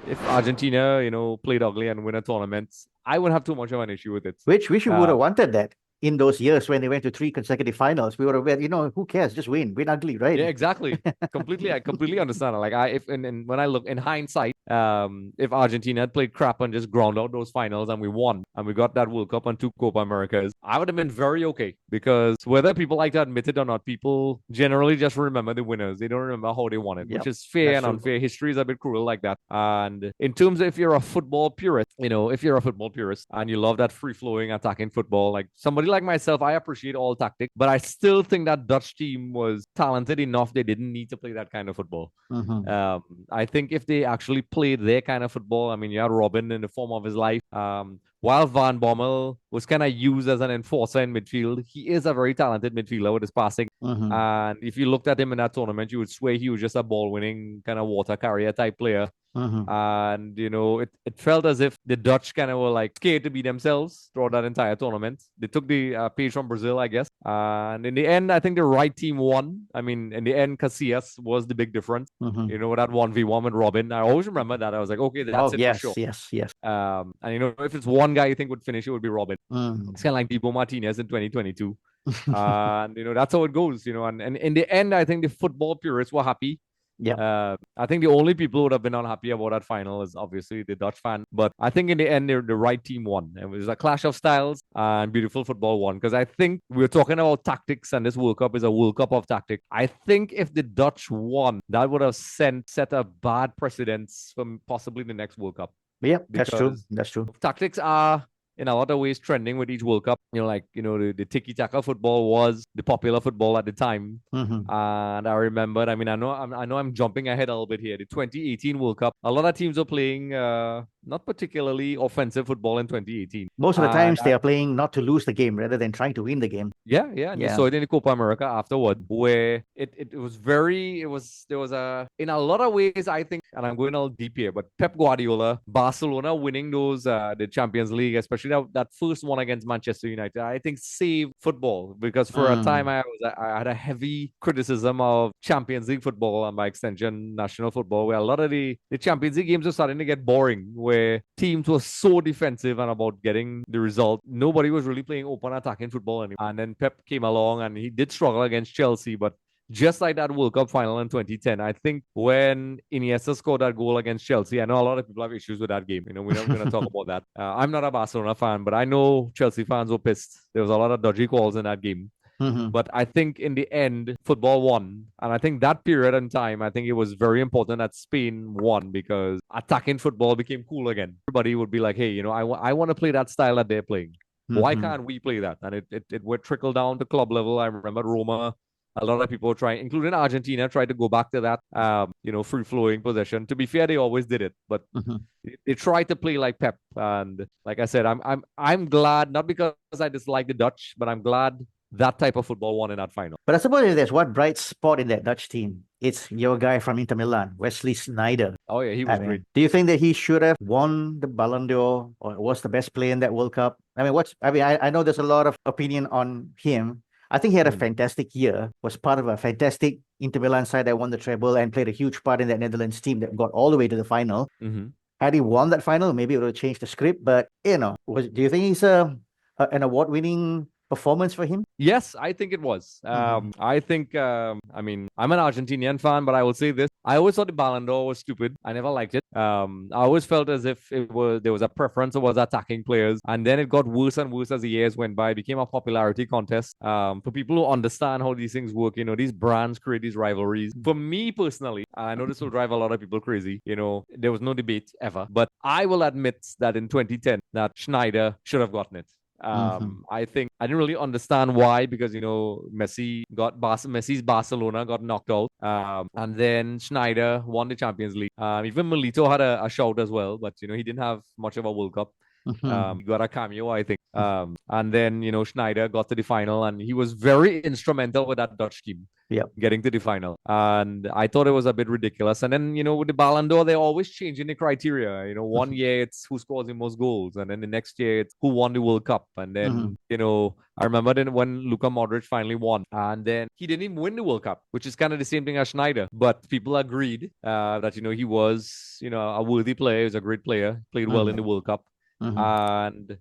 If Argentina, played ugly and win a tournament, I wouldn't have too much of an issue with it. Which we would have wanted that. In those years when they went to 3 consecutive finals, we were aware, who cares? Just win ugly, right? Yeah, exactly. I completely understand it. Like when I look in hindsight, if Argentina had played crap and just ground out those finals and we won and we got that World Cup and 2 Copa Americas, I would have been very okay because whether people like to admit it or not, people generally just remember the winners. They don't remember how they won it, which is fair and unfair. History is a bit cruel like that. And in terms of if you're a football purist, and you love that free-flowing attacking football, like somebody like myself, I appreciate all tactics, but I still think that Dutch team was talented enough. They didn't need to play that kind of football. I think if they actually played their kind of football, you had Robin in the form of his life. While Van Bommel was kind of used as an enforcer in midfield, he is a very talented midfielder with his passing. And if you looked at him in that tournament, you would swear he was just a ball-winning kind of water carrier type player. And it felt as if the Dutch kind of were like scared to be themselves throughout that entire tournament. They took the page from Brazil, I guess, and in the end I think the right team won. In the end Casillas was the big difference. That 1v1 with Robin, I always remember that. I was like, okay, that's it for sure. Yes. And if it's one guy you think would finish, it would be Robin. It's kind of like Dibu Martinez in 2022. And that's how it goes. And in the end I think the football purists were happy. Yeah. I think the only people who would have been unhappy about that final is obviously the Dutch fan. But I think in the end, the right team won. It was a clash of styles and beautiful football won. Because I think we were talking about tactics and this World Cup is a World Cup of tactics. I think if the Dutch won, that would have set a bad precedence for possibly the next World Cup. Yeah, that's true. Tactics are in a lot of ways trending with each World Cup. The Tiki-Taka football was the popular football at the time. And I remembered, I know I'm jumping ahead a little bit here. The 2018 World Cup, a lot of teams are playing not particularly offensive football in 2018. Most of the times they are playing not to lose the game rather than trying to win the game. Yeah. And you saw it in the Copa America afterward, where there was in a lot of ways, I think, and I'm going a little deep here, but Pep Guardiola, Barcelona winning those, the Champions League, especially that first one against Manchester United, I think saved football because for a time I had a heavy criticism of Champions League football and by extension national football, where a lot of the Champions League games were starting to get boring, where teams were so defensive and about getting the result. Nobody was really playing open attacking football anymore. And then Pep came along and he did struggle against Chelsea, but just like that World Cup final in 2010, I think when Iniesta scored that goal against Chelsea, I know a lot of people have issues with that game. We're not going to talk about that. I'm not a Barcelona fan, but I know Chelsea fans were pissed. There was a lot of dodgy calls in that game. Mhm. But I think in the end, football won. And I think that period in time, I think it was very important that Spain won because attacking football became cool again. Everybody would be like, hey, I want to play that style that they're playing. Why Mhm. can't we play that? And it would trickle down to club level. I remember Roma, a lot of people trying, including Argentina, tried to go back to that, free flowing possession. To be fair, they always did it, but Mhm. they tried to play like Pep. And like I said, I'm glad, not because I dislike the Dutch, but I'm glad that type of football won in that final. But I suppose if there's one bright spot in that Dutch team, it's your guy from Inter Milan, Wesley Sneijder. Oh yeah, he I was great. mean, do you think that he should have won the Ballon d'Or or was the best player in that World Cup? I mean, I know there's a lot of opinion on him. I think he had a Mm. fantastic year, was part of a fantastic Inter Milan side that won the treble and played a huge part in that Netherlands team that got all the way to the final. Mm-hmm. Had he won that final, maybe it would have changed the script. But do you think he's an award-winning performance for him? Yes, I think it was. Mm-hmm. I think, I mean, I'm an Argentinian fan, but I will say this. I always thought the Ballon d'Or was stupid. I never liked it. I always felt as if there was a preference towards attacking players. And then it got worse and worse as the years went by. It became a popularity contest. For people who understand how these things work, these brands create these rivalries. For me personally, I know this will drive a lot of people crazy. There was no debate ever. But I will admit that in 2010, that Schneider should have gotten it. Mm-hmm. I think I didn't really understand why because Messi's Barcelona got knocked out, and then Schneider won the Champions League. Even Milito had a shout as well, but he didn't have much of a World Cup. Mm-hmm. He got a cameo, I think. And then Schneider got to the final, and he was very instrumental with that Dutch team Yep. getting to the final. And I thought it was a bit ridiculous. And then, with the Ballon d'Or, they're always changing the criteria. One year it's who scores the most goals. And then the next year it's who won the World Cup. And Mm-hmm. then, I remember then when Luka Modric finally won. And then he didn't even win the World Cup, which is kind of the same thing as Schneider. But people agreed that, he was, a worthy player. He was a great player, played well in the World Cup. Mm-hmm. And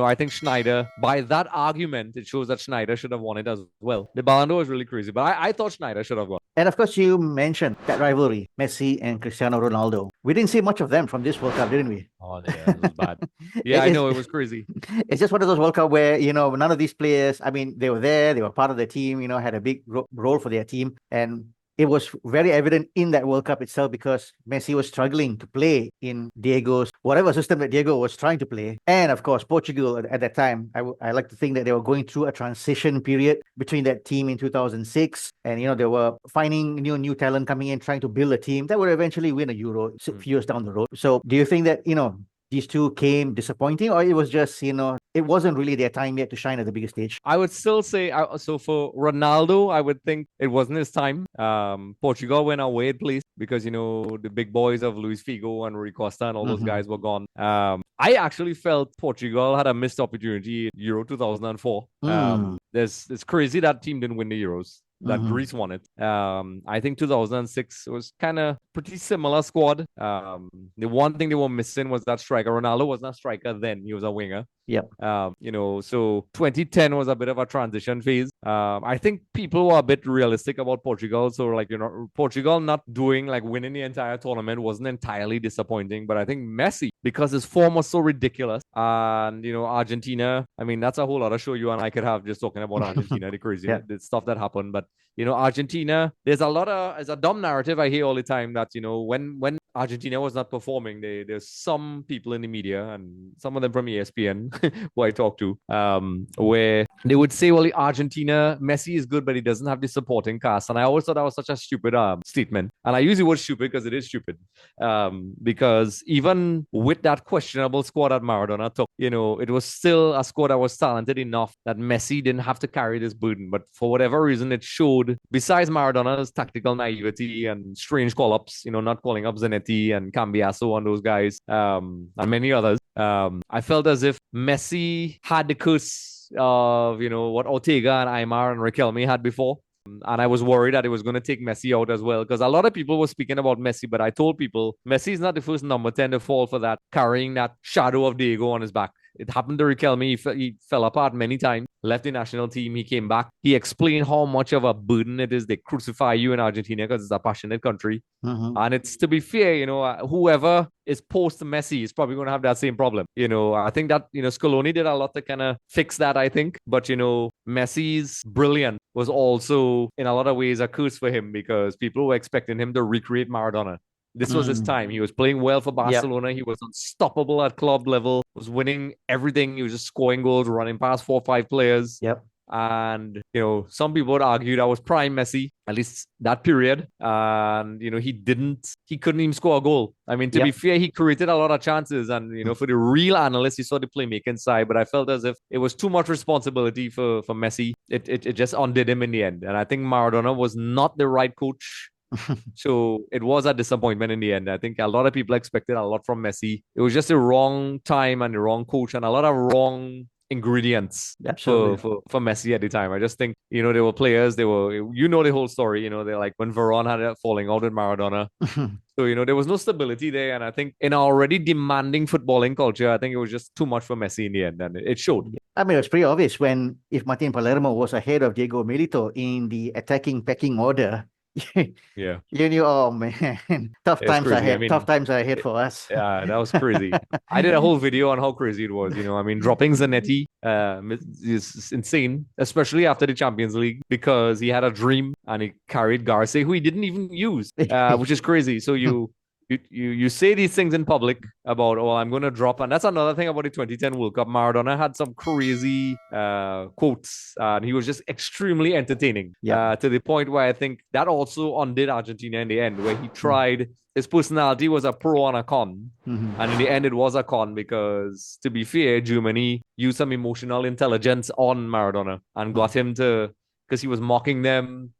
I think Schneider, by that argument, it shows that Schneider should have won it as well. The Ballon d'Or is really crazy, but I thought Schneider should have won. And of course, you mentioned that rivalry, Messi and Cristiano Ronaldo. We didn't see much of them from this World Cup, didn't we? Oh, yeah, it was bad. Yeah, I It's, know, it was crazy. it's just one of those World Cup where, none of these players, I mean, they were there, they were part of the team, had a big role for their team. And it was very evident in that World Cup itself because Messi was struggling to play in Diego's whatever system that Diego was trying to play. And of course, Portugal at that time, I like to think that they were going through a transition period between that team in 2006. And, they were finding new talent coming in, trying to build a team that would eventually win a Euro a few years down the road. So do you think that, these two came disappointing, or it was just, it wasn't really their time yet to shine at the biggest stage? I would still say, so for Ronaldo, I would think it wasn't his time. Portugal went away place because, the big boys of Luis Figo and Rui Costa and all those guys were gone. I actually felt Portugal had a missed opportunity in Euro 2004. It's crazy that team didn't win the Euros. That Greece won it. I think 2006 was kind of pretty similar squad. The one thing they were missing was that striker. Ronaldo was not a striker then; he was a winger. Yep. So 2010 was a bit of a transition phase. I think people were a bit realistic about Portugal. So Portugal not doing winning the entire tournament wasn't entirely disappointing. But I think Messi, because his form was so ridiculous, and Argentina. I mean, that's a whole other show you and I could have just talking about Argentina, the crazy the stuff that happened. But Argentina, there's a dumb narrative I hear all the time that when Argentina was not performing, there's some people in the media and some of them from ESPN who I talk to, where they would say, well, Argentina, Messi is good, but he doesn't have the supporting cast. And I always thought that was such a stupid statement. And I use the word stupid because it is stupid. Because even with that questionable squad that Maradona took, it was still a squad that was talented enough that Messi didn't have to carry this burden. But for whatever reason, it showed, besides Maradona's tactical naivety and strange call-ups, not calling up Zanetti and Cambiaso and those guys, and many others, I felt as if Messi had the curse of, what Ortega and Aymar and Riquelme had before. And I was worried that it was going to take Messi out as well, because a lot of people were speaking about Messi, but I told people Messi is not the first number 10 to fall for that, carrying that shadow of Diego on his back. It happened to Riquelme. He fell apart many times. left the national team. He came back. He explained how much of a burden it is. They crucify you in Argentina because it's a passionate country. And it's, to be fair, whoever is post Messi is probably going to have that same problem. I think that, Scaloni did a lot to kind of fix that, I think. But, Messi's brilliance was also, in a lot of ways, a curse for him because people were expecting him to recreate Maradona. This was his time. He was playing well for Barcelona. He was unstoppable at club level, was winning everything. He was just scoring goals, running past 4 or 5 players. Yep. And, some people would argue that was prime Messi, at least that period. And, he couldn't even score a goal. I mean, to be fair, he created a lot of chances. And, for the real analysts, you saw the playmaking side. But I felt as if it was too much responsibility for Messi. It just undid him in the end. And I think Maradona was not the right coach. So it was a disappointment in the end. I think a lot of people expected a lot from Messi. It was just the wrong time and the wrong coach and a lot of wrong ingredients for Messi at the time. I just think, there were players, the whole story, they're like when Veron had a falling out with Maradona. So, there was no stability there. And I think in our already demanding footballing culture, I think it was just too much for Messi in the end. And it showed. I mean, it was pretty obvious if Martin Palermo was ahead of Diego Milito in the attacking pecking order. Yeah. You knew, oh man, tough times ahead. Tough times are ahead for us. Yeah, that was crazy. I did a whole video on how crazy it was. Dropping Zanetti is insane, especially after the Champions League, because he had a dream and he carried Garce, who he didn't even use, which is crazy. So you say these things in public about, I'm going to drop. And that's another thing about the 2010 World Cup. Maradona had some crazy quotes, and he was just extremely entertaining to the point where I think that also undid Argentina in the end, where he tried. His personality was a pro and a con. And in the end, it was a con because, to be fair, Germany used some emotional intelligence on Maradona and got him to, because he was mocking them.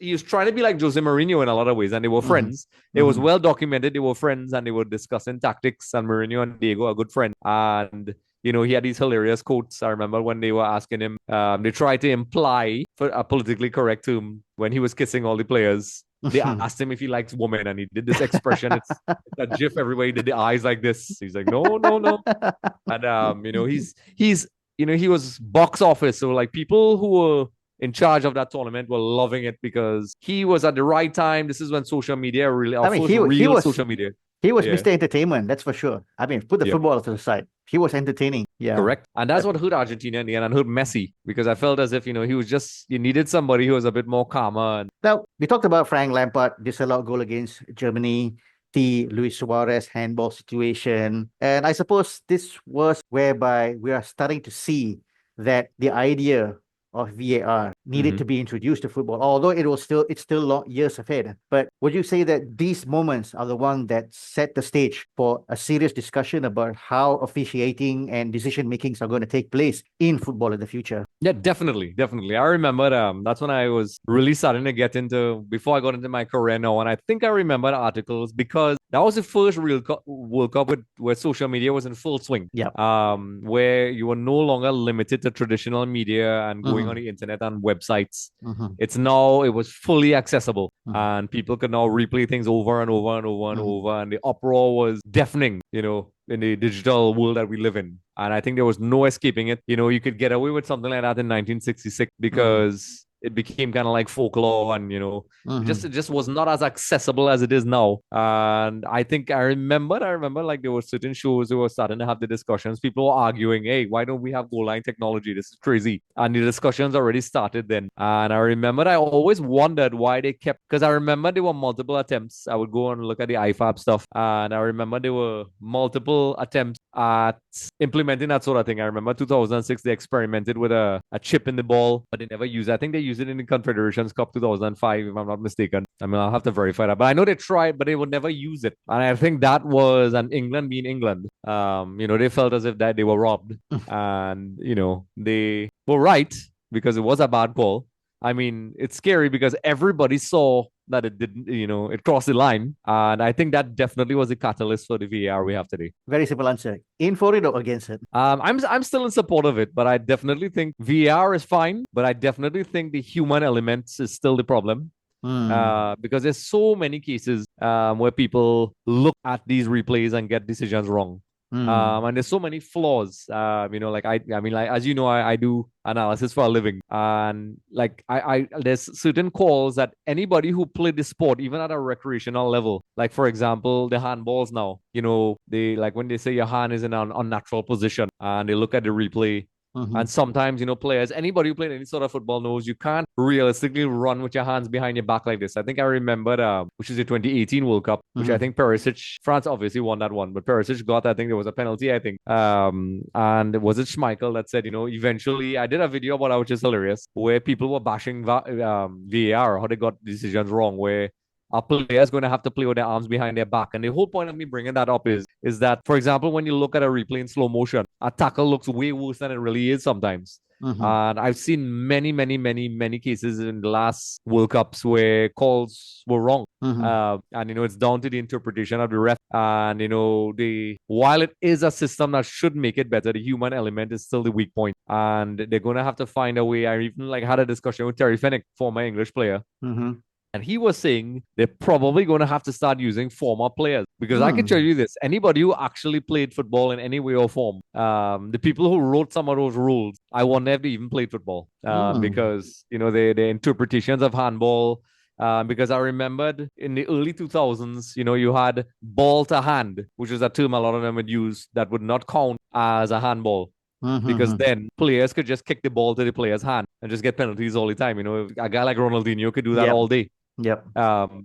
He was trying to be like Jose Mourinho in a lot of ways, and they were friends. It was well documented. They were friends, and they were discussing tactics, and Mourinho and Diego are good friends. And, he had these hilarious quotes. I remember when they were asking him, they tried to imply, for a politically correct term, when he was kissing all the players, they asked him if he likes women, and he did this expression. It's a gif everywhere. He did the eyes like this. He's like, no. And, he was box office. So, like, people who were in charge of that tournament were loving it because he was at the right time. This is when social media really, social media. He was Mr. Entertainment, that's for sure. I mean, put the football to the side. He was entertaining. Yeah. Correct. And that's what hurt Argentina in the end and hurt Messi, because I felt as if, you needed somebody who was a bit more calmer. Now, we talked about Frank Lampard disallowed goal against Germany, the Luis Suarez handball situation. And I suppose this was whereby we are starting to see that the idea of V.A.R. needed to be introduced to football, although it's still long years ahead. But would you say that these moments are the one that set the stage for a serious discussion about how officiating and decision makings are going to take place in football in the future? Yeah, definitely. I remember that's when I was really starting to get into, before I got into my career now, and I think I remember the articles because that was the first real World Cup where social media was in full swing. Yeah. Where you were no longer limited to traditional media and going on the internet and websites. It was fully accessible, and people could now replay things over and over and over and over, and the uproar was deafening, in the digital world that we live in. And I think there was no escaping it. You could get away with something like that in 1966 because it became kind of like folklore, and it just was not as accessible as it is now. And I think I remember like there were certain shows who were starting to have the discussions. People were arguing, hey, why don't we have goal line technology? This is crazy. And the discussions already started then. And I remember I always wondered why they kept, because I remember there were multiple attempts. I would go and look at the IFAB stuff, and I remember there were multiple attempts at implementing that sort of thing. I remember 2006 they experimented with a chip in the ball, but they never used it. I think they used it in the Confederations Cup 2005, if I'm not mistaken. I mean, I'll have to verify that, but I know they tried, but they would never use it. And I think that was, and England being England, they felt as if that they were robbed, and they were right because it was a bad call. I mean, it's scary because everybody saw that it didn't, it crossed the line. And I think that definitely was the catalyst for the V.A.R. we have today. Very simple answer. In for it or against it? I'm still in support of it, but I definitely think V.A.R. is fine, but I definitely think the human elements is still the problem. Because there's so many cases where people look at these replays and get decisions wrong. And there's so many flaws. Like I mean, like as you know, I do analysis for a living, and like there's certain calls that anybody who played the sport, even at a recreational level, like for example, the handballs now, they like when they say your hand is in an unnatural position, and they look at the replay. And sometimes, players, anybody who played any sort of football knows you can't realistically run with your hands behind your back like this. I think I remembered, which is the 2018 World Cup, which I think Perisic, France obviously won that one, but Perisic got, I think there was a penalty, I think. And was it Schmeichel that said, eventually, I did a video about it, which is hilarious, where people were bashing V.A.R, how they got decisions wrong, where a player is going to have to play with their arms behind their back. And the whole point of me bringing that up is that, for example, when you look at a replay in slow motion, a tackle looks way worse than it really is sometimes. And I've seen many, many, many, many cases in the last World Cups where calls were wrong. And it's down to the interpretation of the ref. And while it is a system that should make it better, the human element is still the weak point. And they're going to have to find a way. I even had a discussion with Terry Fennick, former English player. And he was saying they're probably going to have to start using former players. Because I can tell you this, anybody who actually played football in any way or form, the people who wrote some of those rules, I wonder if they even played football. Because, their interpretations of handball, because I remembered in the early 2000s, you had ball to hand, which is a term a lot of them would use that would not count as a handball. Because then players could just kick the ball to the player's hand and just get penalties all the time. A guy like Ronaldinho could do that all day. Yep.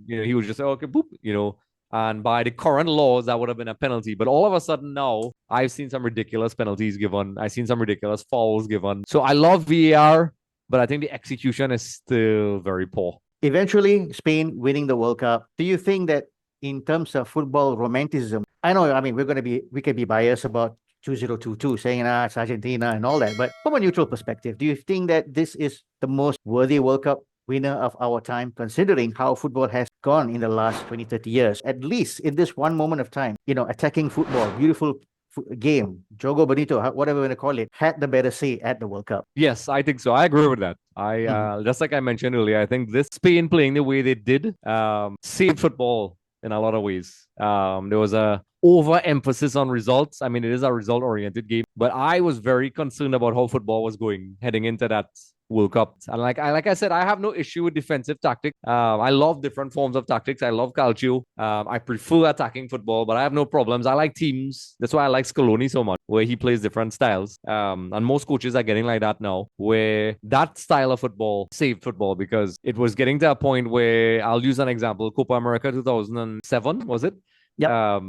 He would just say, okay, boop, and by the current laws, that would have been a penalty. But all of a sudden now, I've seen some ridiculous penalties given. I've seen some ridiculous fouls given. So I love V.A.R, but I think the execution is still very poor. Eventually, Spain winning the World Cup. Do you think that in terms of football romanticism, I know, I mean, we can be biased about 2022, saying it's Argentina and all that, but from a neutral perspective, do you think that this is the most worthy World Cup winner of our time, considering how football has gone in the last 20, 30 years, at least in this one moment of time, attacking football, beautiful game, Jogo Bonito, whatever you want to call it, had the better say at the World Cup. Yes, I think so. I agree with that. Just like I mentioned earlier, I think this Spain playing the way they did saved football in a lot of ways. There was a overemphasis on results. I mean, it is a result-oriented game, but I was very concerned about how football was going heading into that World Cup. And like I said, I have no issue with defensive tactics. I love different forms of tactics. I love calcio. I prefer attacking football, but I have no problems. I like teams. That's why I like Scaloni so much, where he plays different styles. And most coaches are getting like that now, where that style of football saved football, because it was getting to a point where, I'll use an example, Copa America 2007, was it? Yeah.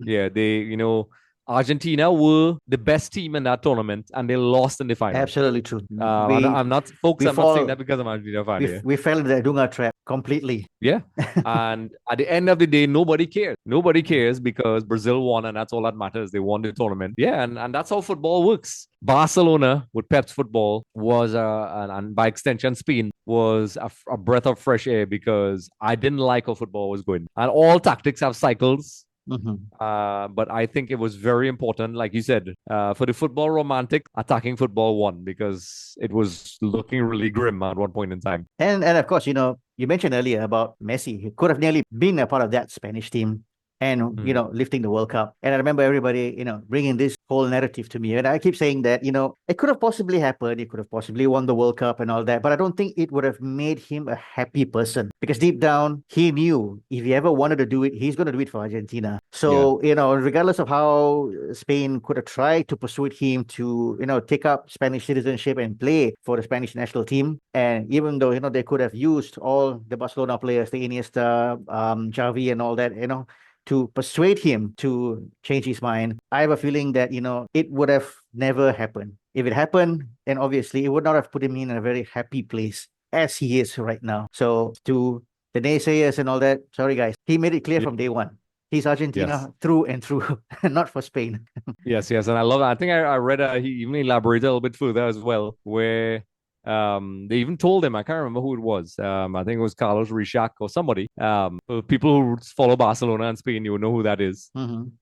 Argentina were the best team in that tournament, and they lost in the final. Absolutely true. I'm not saying that because I'm Argentina fan. We fell into the Dunga trap completely. Yeah. And at the end of the day, nobody cares. Nobody cares because Brazil won, and that's all that matters. They won the tournament. Yeah, and that's how football works. Barcelona, with Pep's football, was, and by extension, Spain, was a breath of fresh air, because I didn't like how football was going. And all tactics have cycles. But I think it was very important, like you said, for the football romantic, attacking football won, because it was looking really grim at one point in time. And of course, you mentioned earlier about Messi. He could have nearly been a part of that Spanish team and, lifting the World Cup. And I remember everybody, bringing this whole narrative to me. And I keep saying that, it could have possibly happened. He could have possibly won the World Cup and all that. But I don't think it would have made him a happy person, because deep down, he knew if he ever wanted to do it, he's going to do it for Argentina. So, regardless of how Spain could have tried to persuade him to, take up Spanish citizenship and play for the Spanish national team. And even though, they could have used all the Barcelona players, the Iniesta, Xavi and all that, to persuade him to change his mind, I have a feeling that, it would have never happened. If it happened, then obviously it would not have put him in a very happy place as he is right now. So to the naysayers and all that, sorry guys, he made it clear from day one. He's Argentina through and through, not for Spain. Yes. And I love that. I think I read he even elaborated a little bit further as well, where they even told him, I can't remember who it was. I think it was Carlos Rishac or somebody. For people who follow Barcelona and Spain, you would know who that is.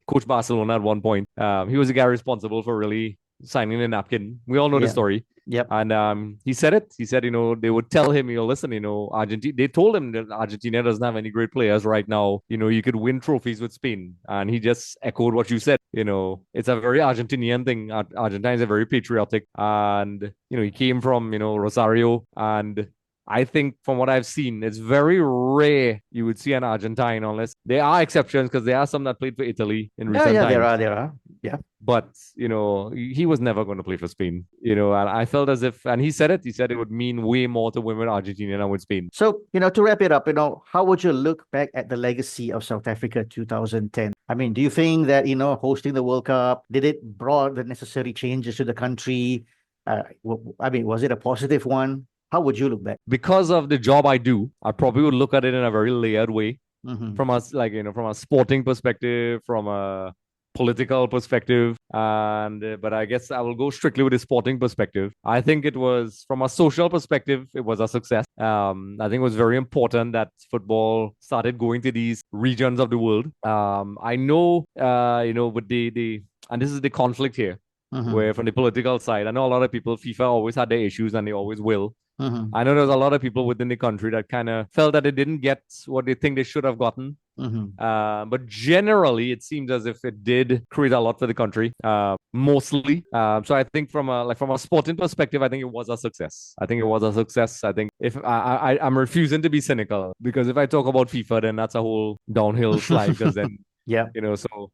Coach Barcelona at one point. He was the guy responsible for really signing the napkin. We all know the story. Yep. And he said it. He said, they would tell him, listen, Argentina. They told him that Argentina doesn't have any great players right now. You could win trophies with Spain, and he just echoed what you said. It's a very Argentinian thing. Argentines are very patriotic, and he came from Rosario, and I think from what I've seen, it's very rare you would see an Argentine, unless there are exceptions, because there are some that played for Italy in Yeah, recent yeah, times. there are. Yeah. But he was never going to play for Spain. And I felt as if, and he said it. He said it would mean way more to win with Argentina than with Spain. So, to wrap it up, how would you look back at the legacy of South Africa 2010? I mean, do you think that, hosting the World Cup, did it brought the necessary changes to the country? I mean, was it a positive one? How would you look back? Because of the job I do, I probably would look at it in a very layered way. Mm-hmm. From a sporting perspective, from a political perspective, but I guess I will go strictly with the sporting perspective. I think it was, from a social perspective, it was a success. I think it was very important that football started going to these regions of the world. I know, with the and this is the conflict here, Mm-hmm. where from the political side, I know a lot of people, FIFA always had their issues and they always will. Mm-hmm. I know there's a lot of people within the country that kind of felt that they didn't get what they think they should have gotten. Mm-hmm. But generally, it seems as if it did create a lot for the country, mostly. So I think from a sporting perspective, I think it was a success. I think it was a success. I think if I'm refusing to be cynical, because if I talk about FIFA, then that's a whole downhill slide. Because then, Yeah. So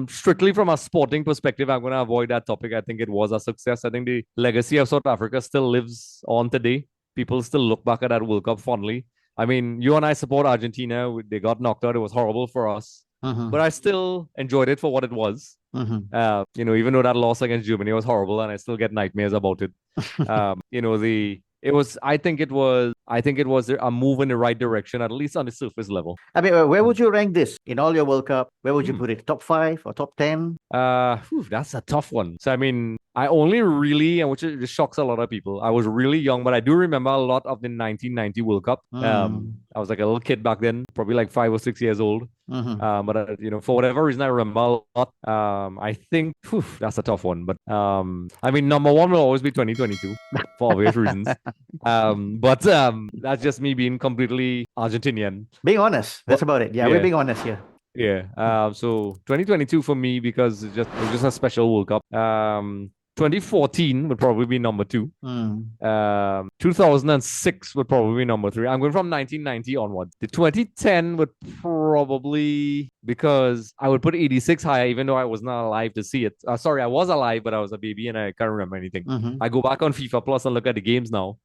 strictly from a sporting perspective, I'm going to avoid that topic. I think it was a success. I think the legacy of South Africa still lives on today. People still look back at that World Cup fondly. I mean, you and I support Argentina. They got knocked out. It was horrible for us. Mm-hmm. But I still enjoyed it for what it was. Mm-hmm. Even though that loss against Germany was horrible and I still get nightmares about it. I think it was a move in the right direction, at least on the surface level. I mean, where would you rank this in all your World Cup? Where would you put it? Top 5 or top 10? That's a tough one. So I mean, I only really, and which just shocks a lot of people, I was really young, but I do remember a lot of the 1990 World Cup. I was like a little kid back then, probably like 5 or 6 years old. But for whatever reason, I remember a lot. I think that's a tough one. But I mean, number one will always be 2022 for obvious reasons. But that's just me being completely Argentinian. Being honest, that's about it. Yeah, we're being honest here. Yeah. So 2022 for me, because it was just a special World Cup. 2014 would probably be number 2. 2006 would probably be number 3. I'm going from 1990 onwards. The 2010 would probably, because I would put 86 higher, even though I was not alive to see it. Sorry, I was alive, but I was a baby and I can't remember anything. I go back on FIFA Plus and look at the games now.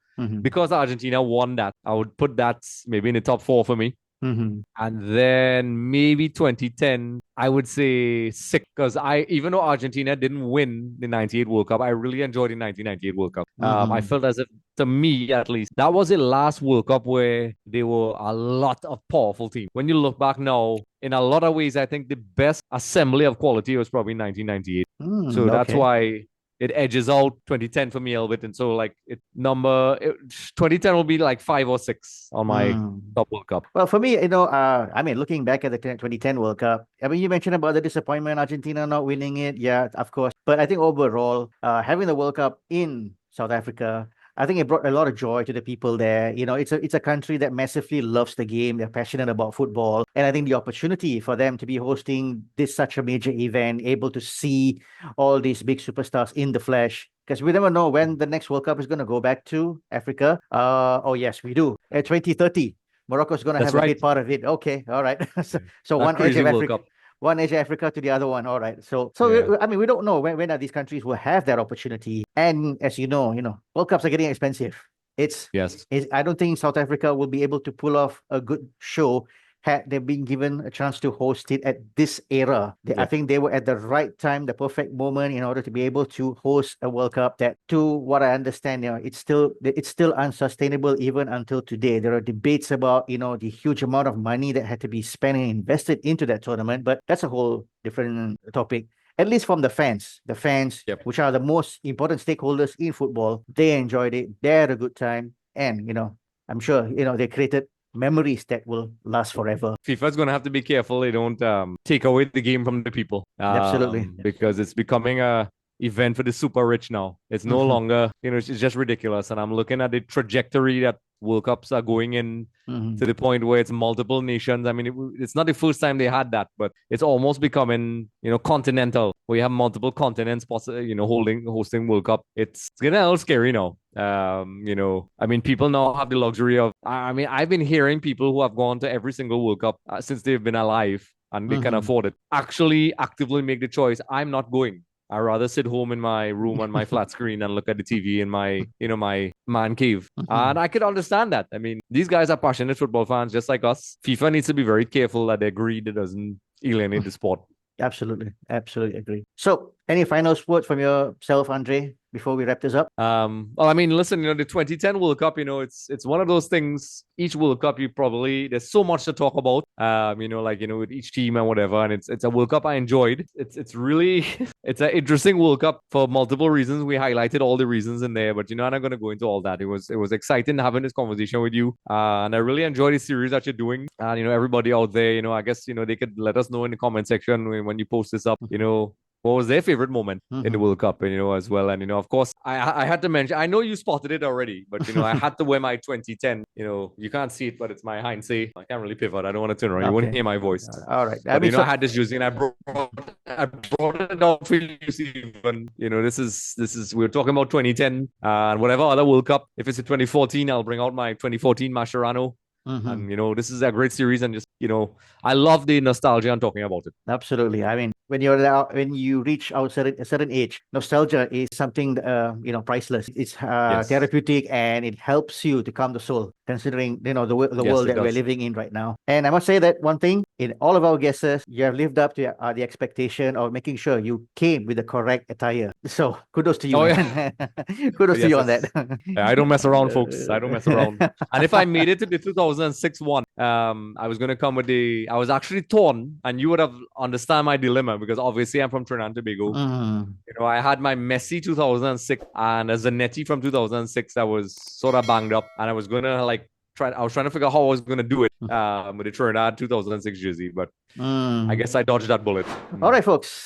Because Argentina won that, I would put that maybe in the top 4 for me. And then maybe 2010, I would say 6, because even though Argentina didn't win the 98 World Cup, I really enjoyed the 1998 World Cup. I felt as if, to me at least, that was the last World Cup where there were a lot of powerful teams. When you look back now, in a lot of ways, I think the best assembly of quality was probably 1998. So that's why it edges out 2010 for me a little bit. And so 2010 will be like 5 or 6 on my top World Cup. Well, for me, I mean, looking back at the 2010 World Cup, I mean, you mentioned about the disappointment, Argentina not winning it. Yeah, of course. But I think overall, having the World Cup in South Africa, I think it brought a lot of joy to the people there. It's a country that massively loves the game. They're passionate about football. And I think the opportunity for them to be hosting such a major event, able to see all these big superstars in the flesh, because we never know when the next World Cup is going to go back to Africa. Oh, yes, we do. At 2030, Morocco is going to have a big part of it. Okay, all right. so one edge of Africa. One edge of Africa to the other one. All right. So I mean, we don't know when are these countries will have that opportunity. And as you know, World Cups are getting expensive. I don't think South Africa will be able to pull off a good show had they been given a chance to host it at this era. I think they were at the right time, the perfect moment in order to be able to host a World Cup that, to what I understand, it's still unsustainable even until today. There are debates about, the huge amount of money that had to be spent and invested into that tournament, but that's a whole different topic. At least from the fans, which are the most important stakeholders in football, they enjoyed it. They had a good time. And, I'm sure, they created memories that will last forever. FIFA's going to have to be careful they don't take away the game from the people. Absolutely. Because it's becoming a event for the super rich now. It's no Mhm. longer, it's just ridiculous. And I'm looking at the trajectory that World Cups are going in Mhm. to the point where it's multiple nations. I mean, it's not the first time they had that, but it's almost becoming, continental, where you have multiple continents, hosting World Cup. It's getting a little scary now. I mean, people now have the luxury of, I mean, I've been hearing people who have gone to every single World Cup since they've been alive and they can Mhm. afford it, actually actively make the choice. I'm not going. I rather sit home in my room on my flat screen and look at the TV in my man cave. And Mhm. I could understand that. I mean, these guys are passionate football fans just like us. FIFA needs to be very careful that their greed doesn't alienate the sport. Absolutely. Absolutely agree. So, any final words from yourself, Andre, before we wrap this up? Well, I mean, listen, the 2010 World Cup, it's one of those things. Each World Cup, there's so much to talk about. With each team and whatever, and it's a World Cup I enjoyed. It's really it's an interesting World Cup for multiple reasons. We highlighted all the reasons in there, but I'm not going to go into all that. It was exciting having this conversation with you, and I really enjoyed the series that you're doing. And everybody out there, I guess they could let us know in the comment section when you post this up. What was their favorite moment in the Mhm. World Cup, as well. And, of course, I had to mention, I know you spotted it already, but, I had to wear my 2010, you can't see it, but it's my hindsight. I can't really pivot. I don't want to turn around. You won't Okay. hear my voice. All right. I But, mean, I so had this jersey and I brought it out for you, Stephen. We're talking about 2010 and whatever other World Cup. If it's a 2014, I'll bring out my 2014 Mascherano. mhm. And, this is a great series. And just, I love the nostalgia and talking about it. Absolutely. I mean, when you reach a certain age, nostalgia is something priceless. It's Yes. therapeutic and it helps you to calm the soul, considering the Yes, world it that we're does. living in right now. And I must say that one thing in all of our guesses, you have lived up to the expectation of making sure you came with the correct attire. So kudos to you, Oh, yeah. man. Kudos to Yes, you on that. yes. Yeah, I don't mess around, folks. I don't mess around. And if I made it to the 2006 one, I was going to come with I was actually torn, and you would have understand my dilemma because obviously I'm from Trinidad and Tobago. Mm, I had my Messi 2006 and a Zanetti from 2006 that was sort of banged up, and I was going to I was trying to figure out how I was going to do it with the Trinidad 2006 jersey, but I mm. guess I dodged that bullet. All right, folks.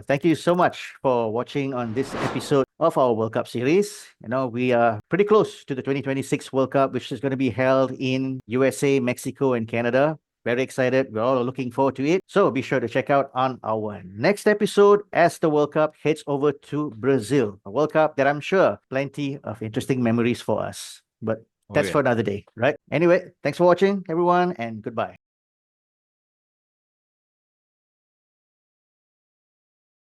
Thank you so much for watching on this episode of our World Cup series. We are pretty close to the 2026 World Cup, which is going to be held in USA, Mexico, and Canada. Very excited. We're all looking forward to it. So be sure to check out on our next episode as the World Cup heads over to Brazil. A World Cup that I'm sure plenty of interesting memories for us. But Oh, that's for yeah. another day, right? Anyway, thanks for watching, everyone, and goodbye.